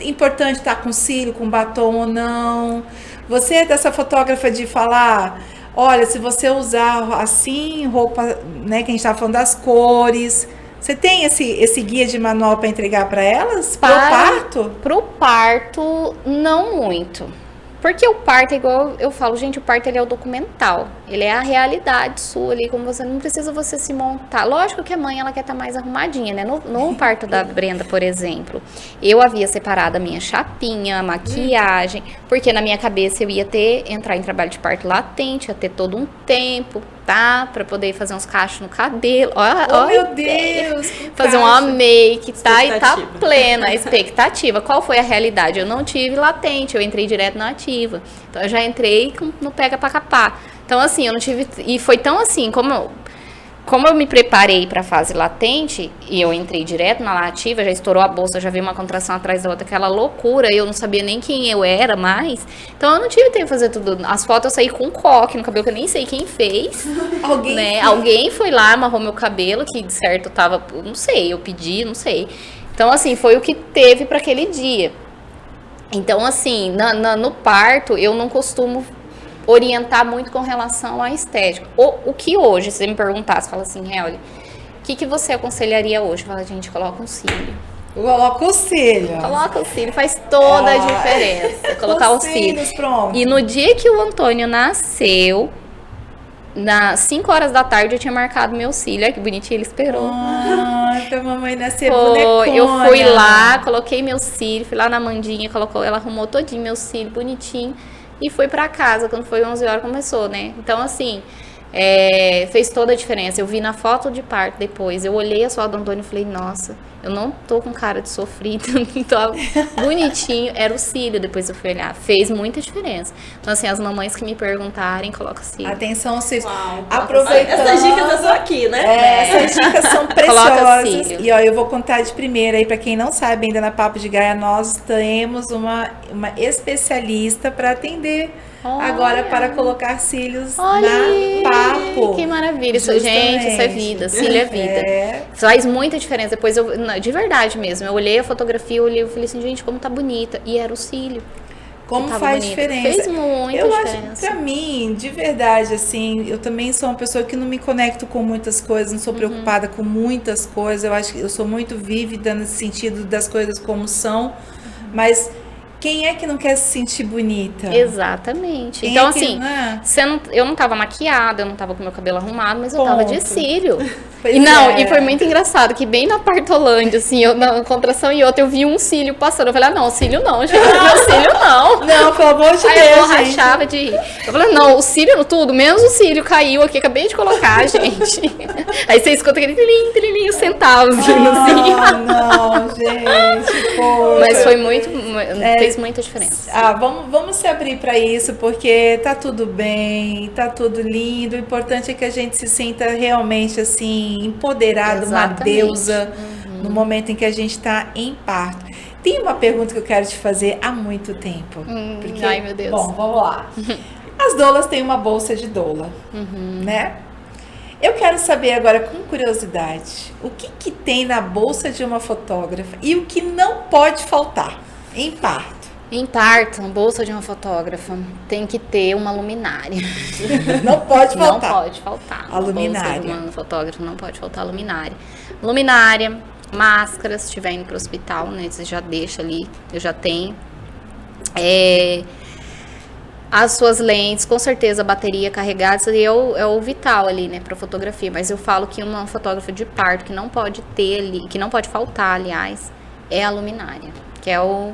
importante estar com cílio, com batom ou não. Você é dessa fotógrafa de falar, olha, se você usar assim, roupa, né, que a gente estava falando das cores, você tem esse guia de manual para entregar para elas? Pro parto?
Pro parto, não muito. Porque o parto é igual, eu falo, gente, o parto ele é o documental. Ele é a realidade sua ali, como você não precisa você se montar. Lógico que a mãe, ela quer estar mais arrumadinha, né? No parto da Brenda, por exemplo, eu havia separado a minha chapinha, a maquiagem, porque na minha cabeça eu ia entrar em trabalho de parto latente, ia ter todo um tempo, tá? Pra poder fazer uns cachos no cabelo.
Meu Deus!
Fazer uma make, tá? E tá plena a expectativa. Qual foi a realidade? Eu não tive latente, eu entrei direto na ativa. Então eu já entrei no pega pra capar. Então assim, eu não tive... E foi tão assim, como eu me preparei para a fase latente e eu entrei direto na ativa, já estourou a bolsa, já veio uma contração atrás da outra, aquela loucura, eu não sabia nem quem eu era mais. Então eu não tive tempo de fazer tudo. As fotos eu saí com um coque no cabelo que eu nem sei quem fez. Alguém foi lá, amarrou meu cabelo, que de certo tava, não sei, eu pedi, não sei. Então assim, foi o que teve para aquele dia. Então assim, no parto eu não costumo orientar muito com relação à estética. O que hoje, se você me perguntasse, fala assim, Helene, o que você aconselharia hoje? Fala, gente, coloca um cílio.
Coloca o cílio.
Coloca o cílio, faz toda a diferença. Colocar o cílio.
Pronto.
E no dia que o Antônio nasceu, nas 5 horas da tarde, eu tinha marcado meu cílio. Olha que bonitinho, ele esperou.
Pra mamãe nascer bonecona.
Eu fui lá, coloquei meu cílio, fui lá na Mandinha, ela arrumou todinho meu cílio, bonitinho. E foi pra casa, quando foi 11 horas começou, né? Então, assim, fez toda a diferença. Eu vi na foto de parto depois, eu olhei a foto do Antônio e falei, nossa, eu não tô com cara de sofrido, então, bonitinho, era o cílio, depois eu fui olhar, fez muita diferença. Então, assim, as mamães que me perguntarem, coloca cílio.
Atenção, vocês aproveitando.
Essas dicas eu sou aqui, né?
Essas dicas são preciosas. E, ó, eu vou contar de primeira aí, pra quem não sabe, ainda na Papo de Gaia, nós temos uma especialista para atender agora para colocar cílios na Papo.
Que maravilha. Isso, gente, isso é vida. Cílio é vida. Faz muita diferença. Depois, de verdade mesmo, eu olhei a fotografia, eu falei assim, gente, como tá bonita. E era o cílio.
Como faz diferença.
Fez muita diferença.
Acho, pra mim, de verdade, assim, eu também sou uma pessoa que não me conecto com muitas coisas, não sou preocupada com muitas coisas. Eu acho que eu sou muito vívida nesse sentido das coisas como são, mas quem é que não quer se sentir bonita?
Exatamente. Então, assim, eu não tava maquiada, eu não tava com meu cabelo arrumado, mas eu tava de cílio. E foi muito engraçado, que bem na Partolândia, assim, na contração e outra, eu vi um cílio passando. Eu falei, não, cílio não, gente, meu cílio não.
Não, pelo amor de Deus,
eu rachava de rir. Eu falei, não, o cílio, tudo, menos o cílio caiu aqui, acabei de colocar, gente. Aí você escuta aquele trilhinho, centavos, assim.
Não, gente, pô.
Mas foi fez muita diferença.
Vamos se abrir para isso, porque tá tudo bem, tá tudo lindo. O importante é que a gente se sinta realmente, assim, empoderado, uma deusa, no momento em que a gente está em parto. Tem uma pergunta que eu quero te fazer há muito tempo.
Ai, meu Deus.
Bom, vamos lá. As doulas têm uma bolsa de doula, né? Eu quero saber agora, com curiosidade, o que tem na bolsa de uma fotógrafa e o que não pode faltar em parto?
Em parto, na bolsa de uma fotógrafa, tem que ter uma luminária.
Não pode faltar.
Não pode faltar.
A luminária.
Bolsa de uma fotógrafa não pode faltar a luminária. Luminária, máscara, se estiver indo para o hospital, né? Você já deixa ali, eu já tenho. As suas lentes, com certeza a bateria carregada, isso aí é o vital ali, né, para fotografia. Mas eu falo que uma fotógrafa de parto que não pode ter ali, que não pode faltar, aliás, é a luminária, que é o...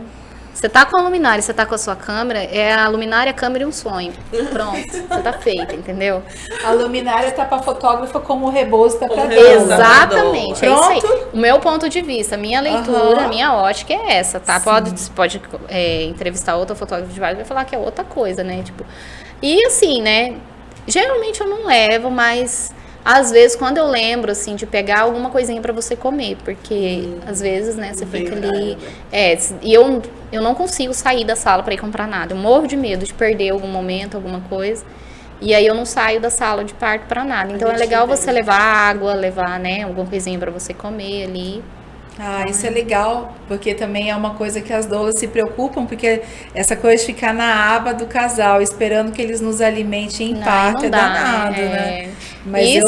Você tá com a luminária, você tá com a sua câmera, é a luminária, a câmera e um sonho. Pronto, você tá feita, entendeu?
A luminária tá pra fotógrafa como o rebozo tá pra
Deus.
Exatamente, é isso aí.
Pronto.
O meu ponto de vista, a minha leitura, a minha ótica é essa, tá? Você pode entrevistar outra fotógrafa de vários e vai falar que é outra coisa, né? Tipo, e assim, né? Geralmente eu não levo, mas às vezes quando eu lembro, assim, de pegar alguma coisinha pra você comer, porque às vezes, né, você fica ali... e eu não consigo sair da sala pra ir comprar nada. Eu morro de medo de perder algum momento, alguma coisa. E aí eu não saio da sala de parto pra nada. Então é legal você levar água, levar, né, alguma coisinha pra você comer ali.
Ah, isso é legal, porque também é uma coisa que as doulas se preocupam, porque essa coisa de ficar na aba do casal, esperando que eles nos alimentem em parte, é danado, né? Mas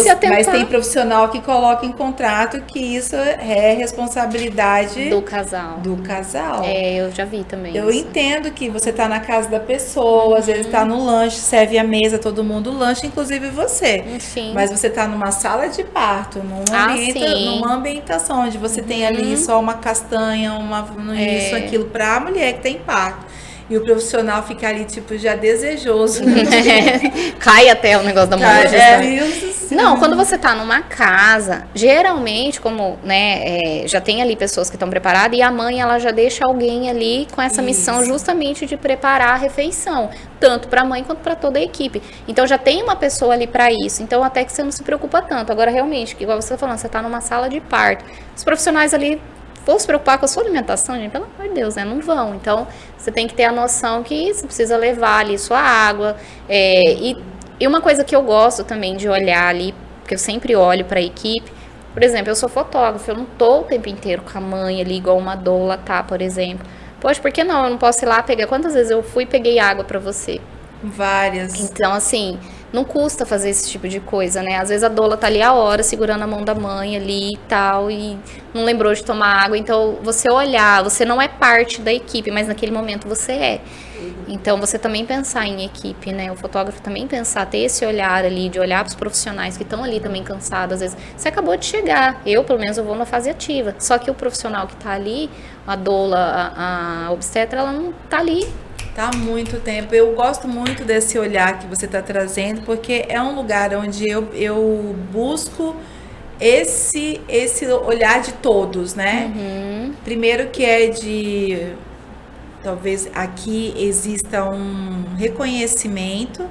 tem profissional que coloca em contrato que isso é responsabilidade
do casal. Eu já vi também.
Eu entendo que você tá na casa da pessoa, às vezes tá no lanche, serve a mesa, todo mundo lanche, inclusive você.
Sim.
Mas você tá numa sala de parto, numa ambientação onde você tem ali só uma castanha, isso, aquilo pra mulher que tem parto. E o profissional fica ali, tipo, já desejoso.
Cai até o negócio da mulher.
Não,
quando você tá numa casa, geralmente, como, né, já tem ali pessoas que estão preparadas, e a mãe, ela já deixa alguém ali com essa missão justamente de preparar a refeição, tanto pra mãe quanto pra toda a equipe. Então, já tem uma pessoa ali pra isso. Então, até que você não se preocupa tanto. Agora, realmente, igual você tá falando, você tá numa sala de parto. Os profissionais ali vão se preocupar com a sua alimentação, gente, pelo amor de Deus, né? Não vão. Então, você tem que ter a noção que você precisa levar ali sua água. E uma coisa que eu gosto também de olhar ali, porque eu sempre olho para a equipe, por exemplo, eu sou fotógrafa, eu não tô o tempo inteiro com a mãe ali, igual uma doula tá, por exemplo. Poxa, por que não? Eu não posso ir lá pegar. Quantas vezes eu fui e peguei água para você?
Várias.
Então, assim, não custa fazer esse tipo de coisa, né? Às vezes a doula tá ali a hora, segurando a mão da mãe ali e tal, e não lembrou de tomar água. Então, você olhar, você não é parte da equipe, mas naquele momento você é. Então, você também pensar em equipe, né? O fotógrafo também pensar, ter esse olhar ali, de olhar para os profissionais que estão ali também cansados. Às vezes, você acabou de chegar. Eu, pelo menos, eu vou na fase ativa. Só que o profissional que tá ali, a doula, a obstetra, ela não tá ali.
Tá há muito tempo. Eu gosto muito desse olhar que você está trazendo, porque é um lugar onde eu busco esse olhar de todos, né? Primeiro que é de... Talvez aqui exista um reconhecimento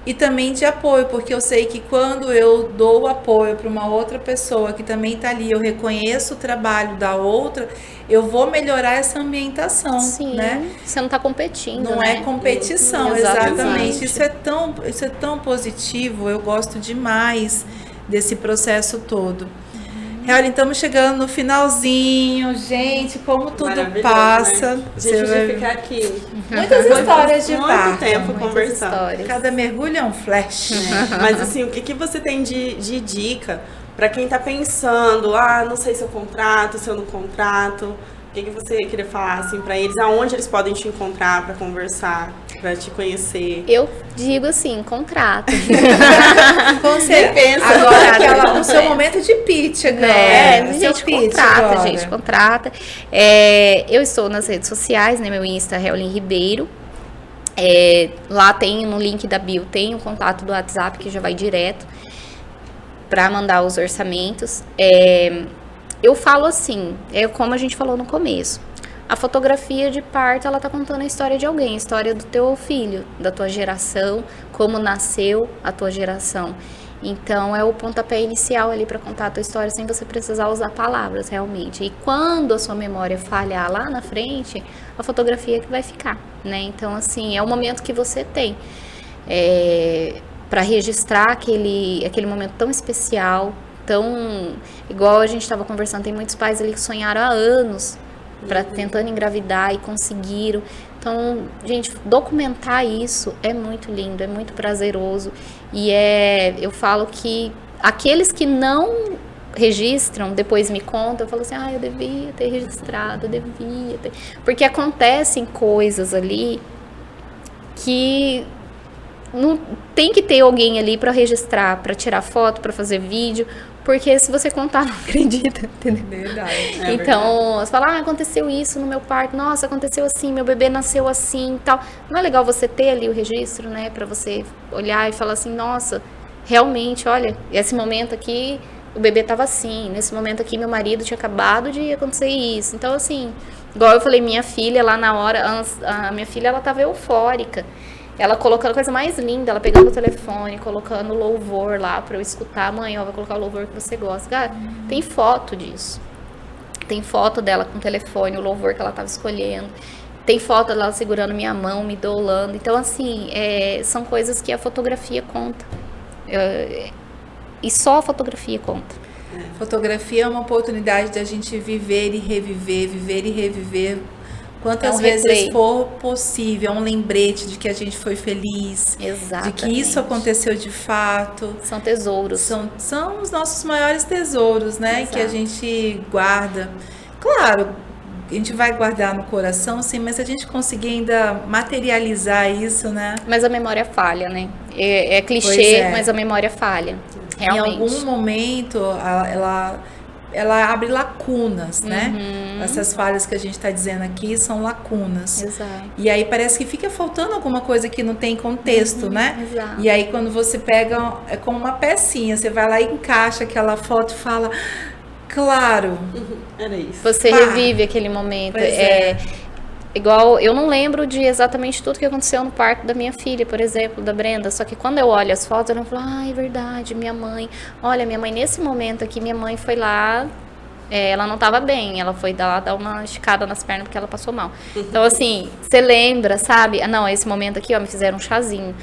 e também de apoio, porque eu sei que quando eu dou apoio para uma outra pessoa que também está ali, eu reconheço o trabalho da outra, eu vou melhorar essa ambientação, né?
Você não está competindo,
não
né?
é competição, exatamente. Isso é tão positivo, eu gosto demais desse processo todo. Olha, estamos chegando no finalzinho, gente, como tudo passa.
Né? A gente vai ficar aqui.
Muitas histórias de parto.
Muito tempo conversando.
Cada mergulho é um flash.
Mas assim, o que você tem de dica para quem está pensando, não sei se eu contrato, se eu não contrato, o que você queria falar assim para eles, aonde eles podem te encontrar para conversar, para te conhecer?
Eu digo assim, contrato.
Você pensa agora, o seu momento de pitch agora.
Gente, contrata. Eu estou nas redes sociais, né? Meu Insta é Helene Ribeiro. Lá tem, no link da bio, tem o contato do WhatsApp que já vai direto para mandar os orçamentos. Eu falo assim, como a gente falou no começo, a fotografia de parto, ela tá contando a história de alguém, a história do teu filho, da tua geração, como nasceu a tua geração. Então, é o pontapé inicial ali para contar a tua história sem você precisar usar palavras, realmente. E quando a sua memória falhar lá na frente, a fotografia que vai ficar, né? Então, assim, é o momento que você tem para registrar aquele momento tão especial, tão... Igual a gente estava conversando, tem muitos pais ali que sonharam há anos tentando engravidar e conseguiram. Então, gente, documentar isso é muito lindo, é muito prazeroso. E eu falo que aqueles que não registram, depois me contam, eu falo assim, eu devia ter registrado, eu devia ter... Porque acontecem coisas ali que não tem que ter alguém ali para registrar, para tirar foto, para fazer vídeo, porque se você contar, não acredita, entendeu?
Verdade.
Então, você fala, aconteceu isso no meu parto, nossa, aconteceu assim, meu bebê nasceu assim e tal. Não é legal você ter ali o registro, né, pra você olhar e falar assim, nossa, realmente, olha, esse momento aqui, o bebê tava assim, nesse momento aqui, meu marido tinha acabado de acontecer isso. Então, assim, igual eu falei, minha filha lá na hora, a minha filha, ela tava eufórica. Ela colocando a coisa mais linda, ela pegando o telefone, colocando louvor lá pra eu escutar. Mãe, ó, vai colocar o louvor que você gosta. Cara, tem foto disso. Tem foto dela com o telefone, o louvor que ela tava escolhendo. Tem foto dela segurando minha mão, me idolando. Então, assim, são coisas que a fotografia conta. E só a fotografia conta.
Fotografia é uma oportunidade de a gente viver e reviver. Quantas
É um
vezes
replay.
for possível, é um lembrete de que a gente foi feliz,
Exatamente.
de que isso aconteceu de fato.
São tesouros.
São os nossos maiores tesouros, né?
Exato.
Que a gente guarda. Claro, a gente vai guardar no coração, sim, mas se a gente conseguir ainda materializar isso, né?
Mas a memória falha, né? É
Pois
clichê,
é.
mas a memória falha. Realmente.
Em algum momento, ela abre lacunas, né? Essas falhas que a gente está dizendo aqui são lacunas.
Exato.
E aí parece que fica faltando alguma coisa que não tem contexto, né?
Exato.
E aí quando você pega, é como uma pecinha, você vai lá e encaixa aquela foto e fala, claro.
Era isso.
Você
Pá.
revive aquele momento.
Pois é.
Igual, eu não lembro de exatamente tudo que aconteceu no parto da minha filha, por exemplo, da Brenda. Só que quando eu olho as fotos, eu falo, é verdade, minha mãe. Olha, minha mãe, nesse momento aqui, minha mãe foi lá. Ela não tava bem, ela foi dar uma esticada nas pernas porque ela passou mal. Então, assim, você lembra, sabe? Não, esse momento aqui, ó, me fizeram um chazinho.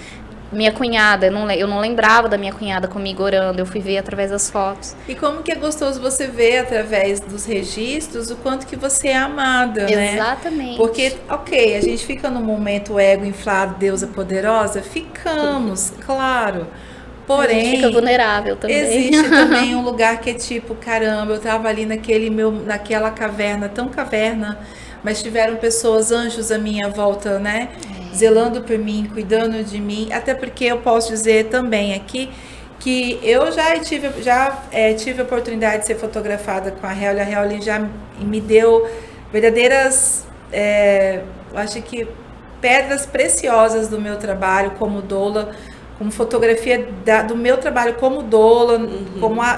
Minha cunhada, eu não lembrava da minha cunhada comigo orando, eu fui ver através das fotos.
E como que é gostoso você ver através dos registros o quanto que você é amada, né?
Exatamente.
Porque, ok, a gente fica no momento ego inflado, Deus é poderosa, ficamos, claro.
A gente
Porém,
fica vulnerável também.
existe também um lugar que é tipo, caramba, eu tava ali naquela caverna, tão caverna, mas tiveram pessoas, anjos à minha volta, né? Zelando por mim, cuidando de mim. Até porque eu posso dizer também aqui que eu já tive a oportunidade de ser fotografada com a Helly. A Helly já me deu verdadeiras, eu acho que pedras preciosas do meu trabalho como doula, como fotografia do meu trabalho como doula,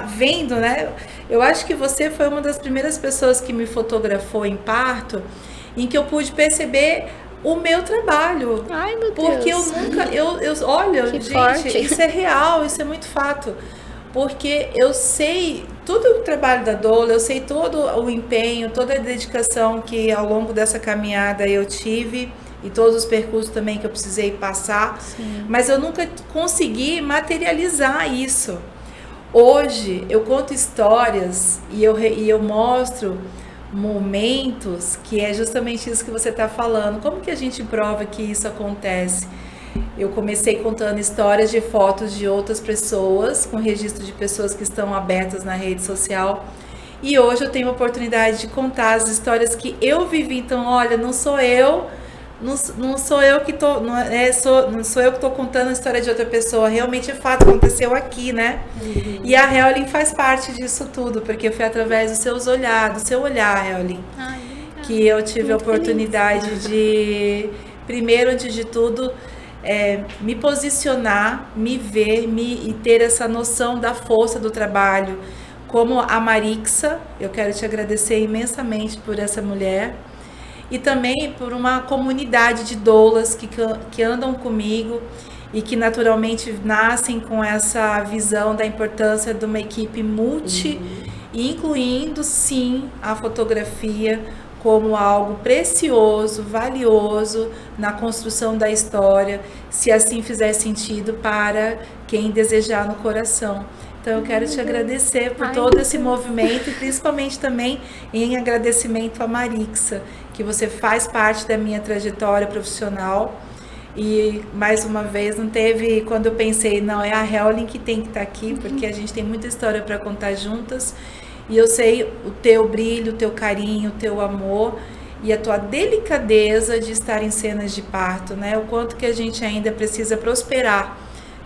vendo, né? Eu acho que você foi uma das primeiras pessoas que me fotografou em parto, em que eu pude perceber o meu trabalho.
Ai, meu Deus.
Porque eu nunca, olha,
Que
gente,
forte.
isso é real, isso é muito fato. Porque eu sei todo o trabalho da doula, eu sei todo o empenho, toda a dedicação que ao longo dessa caminhada eu tive e todos os percursos também que eu precisei passar, mas eu nunca consegui materializar isso. Hoje eu conto histórias e eu mostro momentos que é justamente isso que você está falando. Como que a gente prova que isso acontece? Eu comecei contando histórias de fotos de outras pessoas, com registro de pessoas que estão abertas na rede social. E hoje eu tenho a oportunidade de contar as histórias que eu vivi. Então, olha, não sou eu que tô contando a história de outra pessoa. Realmente é fato, aconteceu aqui, né? E a Helly faz parte disso tudo, porque foi através do seu olhar, Helly,
Ai,
que eu tive a oportunidade de, primeiro, antes de tudo, me posicionar, me ver, e ter essa noção da força do trabalho. Como a Marixa, eu quero te agradecer imensamente por essa mulher. E também por uma comunidade de doulas que andam comigo e que naturalmente nascem com essa visão da importância de uma equipe multi, incluindo sim a fotografia como algo precioso, valioso na construção da história, se assim fizer sentido para quem desejar no coração. Então eu quero te agradecer por todo esse movimento e principalmente também em agradecimento a Marixa, que você faz parte da minha trajetória profissional. E mais uma vez, não teve, quando eu pensei, não, é a Helly que tem que estar aqui, porque a gente tem muita história para contar juntas. E eu sei o teu brilho, o teu carinho, o teu amor e a tua delicadeza de estar em cenas de parto, né? O quanto que a gente ainda precisa prosperar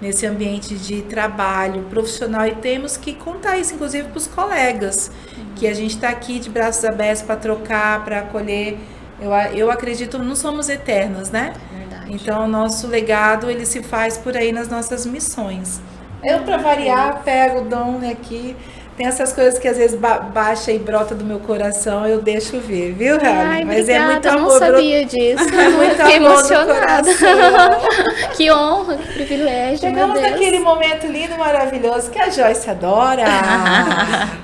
nesse ambiente de trabalho profissional, e temos que contar isso, inclusive, para os colegas, que a gente está aqui de braços abertos para trocar, para acolher. Eu acredito, não somos eternos, né?
Verdade.
Então, o nosso legado, ele se faz por aí nas nossas missões. Eu, para variar, pego o dom aqui. Tem essas coisas que às vezes baixa e brota do meu coração, eu deixo ver, viu, Raul?
Mas obrigada, é muito amor. Eu não sabia disso.
É muito
Fiquei
amor
emocionada. Que honra, que privilégio.
Chegamos naquele momento lindo, maravilhoso, que a Joyce adora.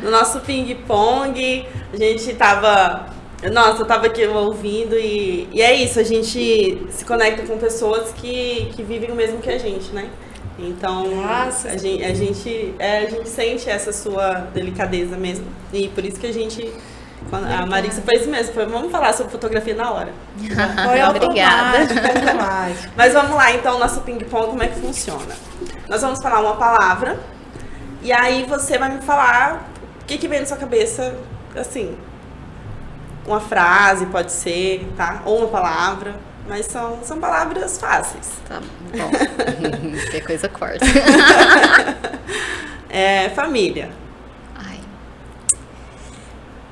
No nosso ping-pong, a gente tava... Nossa, eu tava aqui ouvindo e é isso, a gente se conecta com pessoas que vivem o mesmo que a gente, né? Então, a gente sente essa sua delicadeza mesmo. E por isso que a Marissa fez isso mesmo. Vamos falar sobre fotografia na hora.
Foi
obrigada.
Mas vamos lá, então, nosso ping-pong, como é que funciona? Nós vamos falar uma palavra. E aí você vai me falar o que vem na sua cabeça, assim. Uma frase, pode ser, tá? Ou uma palavra. Mas são palavras fáceis.
Tá bom. Que coisa corta.
Família.
Ai.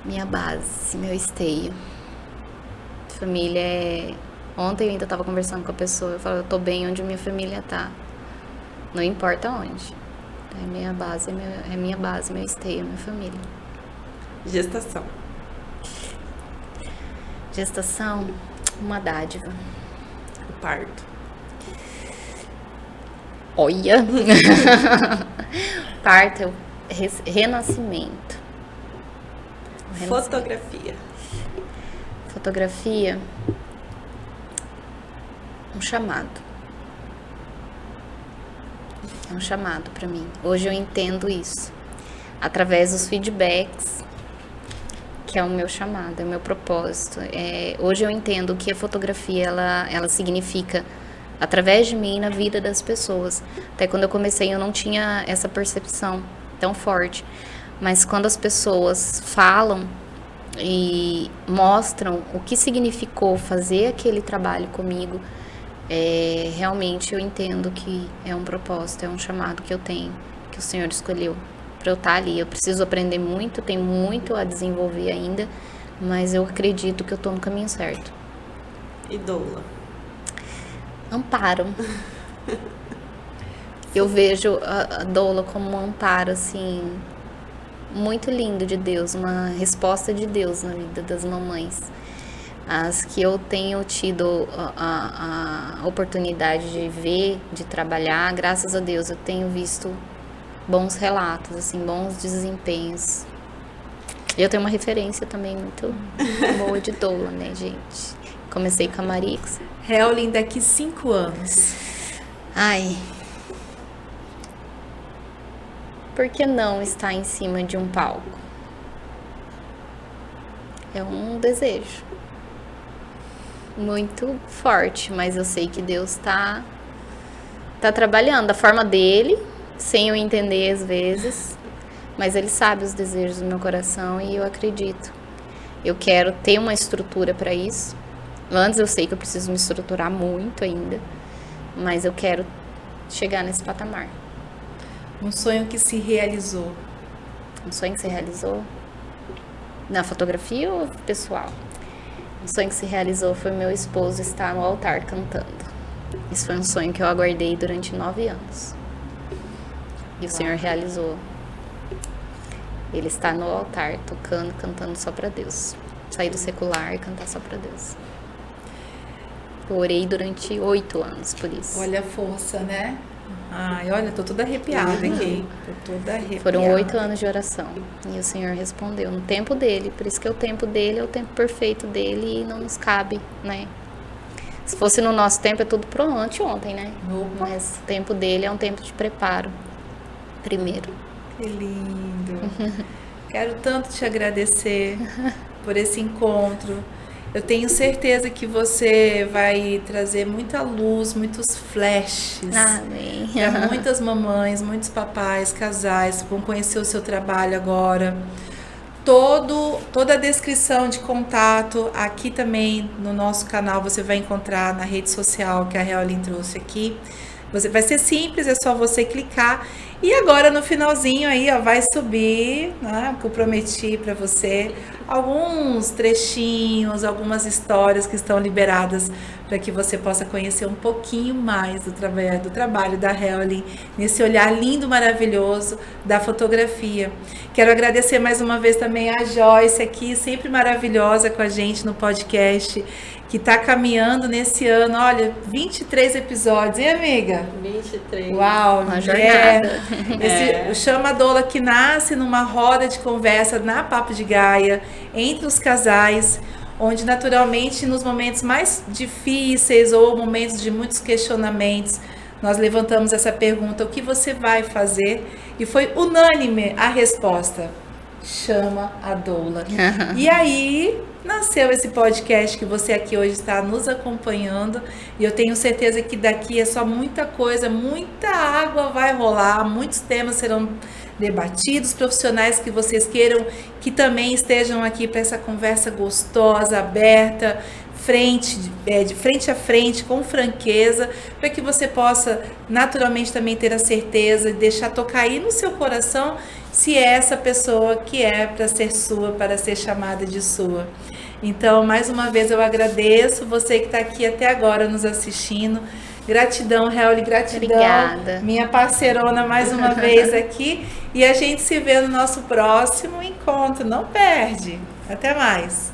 Minha base, meu esteio. Família é... Ontem eu ainda estava conversando com a pessoa. Eu falo, eu tô bem onde minha família tá. Não importa onde. É minha base, meu esteio, minha família.
Gestação.
Gestação, uma dádiva.
O parto.
Olha! Parto é o renascimento.
Fotografia.
Fotografia, um chamado. É um chamado para mim. Hoje eu entendo isso. Através dos feedbacks, que é o meu chamado, é o meu propósito. Hoje eu entendo que a fotografia, ela significa, através de mim, na vida das pessoas. Até quando eu comecei, eu não tinha essa percepção tão forte. Mas quando as pessoas falam e mostram o que significou fazer aquele trabalho comigo, realmente eu entendo que é um propósito, é um chamado que eu tenho, que o Senhor escolheu para eu estar ali. Eu preciso aprender muito, tenho muito a desenvolver ainda, mas eu acredito que eu estou no caminho certo.
E doula?
Amparo. Eu vejo a doula como um amparo, assim, muito lindo de Deus, uma resposta de Deus na vida das mamães. As que eu tenho tido a oportunidade de ver, de trabalhar, graças a Deus eu tenho visto bons relatos, assim, bons desempenhos. Eu tenho uma referência também muito boa de doula, né, gente? Comecei com a Marix.
Helene, daqui 5 anos.
Ai. Por que não estar em cima de um palco? É um desejo muito forte, mas eu sei que Deus está trabalhando da forma dele, sem eu entender às vezes, mas Ele sabe os desejos do meu coração e eu acredito. Eu quero ter uma estrutura para isso. Antes eu sei que eu preciso me estruturar muito ainda, mas eu quero chegar nesse patamar.
Um sonho que se realizou.
Um sonho que se realizou? Na fotografia ou pessoal? Um sonho que se realizou foi meu esposo estar no altar cantando. Isso foi um sonho que eu aguardei durante 9 anos. E o Senhor realizou. Ele está no altar, tocando, cantando só para Deus. Sair do secular e cantar só para Deus. Eu orei durante 8 anos por isso.
Olha a força, né? Ai, olha, tô toda arrepiada aqui. Tô toda arrepiada.
Foram 8 anos de oração. E o Senhor respondeu no tempo dele. Por isso que o tempo dele é o tempo perfeito dele e não nos cabe, né? Se fosse no nosso tempo, é tudo pro ontem, né?
Opa.
Mas o tempo dele é um tempo de preparo. Primeiro.
Que lindo. Quero tanto te agradecer por esse encontro. Eu tenho certeza que você vai trazer muita luz, muitos flashes.
Amém.
Para muitas mamães, muitos papais, casais vão conhecer o seu trabalho agora. Toda a descrição de contato aqui também no nosso canal você vai encontrar na rede social que a Helene trouxe aqui. Vai ser simples, é só você clicar. E agora no finalzinho aí, ó, vai subir, né, que eu prometi para você, alguns trechinhos, algumas histórias que estão liberadas para que você possa conhecer um pouquinho mais do trabalho da Helly, nesse olhar lindo, maravilhoso da fotografia. Quero agradecer mais uma vez também a Joyce aqui, sempre maravilhosa com a gente no podcast, que está caminhando nesse ano, olha, 23 episódios, hein, amiga?
23.
Uau,
Uma jornada.
O Chama Doula que nasce numa roda de conversa na Papo de Gaia, entre os casais, onde naturalmente nos momentos mais difíceis ou momentos de muitos questionamentos, nós levantamos essa pergunta, o que você vai fazer? E foi unânime a resposta, chama a doula. E aí nasceu esse podcast que você aqui hoje está nos acompanhando, e eu tenho certeza que daqui é só muita coisa, muita água vai rolar, muitos temas serão debatidos, profissionais que vocês queiram que também estejam aqui para essa conversa gostosa, aberta, de frente a frente, com franqueza, para que você possa naturalmente também ter a certeza de deixar tocar aí no seu coração se é essa pessoa que é para ser sua, para ser chamada de sua. Então, mais uma vez eu agradeço você que está aqui até agora nos assistindo. Gratidão, Helly, gratidão.
Obrigada.
Minha parceirona mais uma vez aqui. E a gente se vê no nosso próximo encontro. Não perde. Até mais.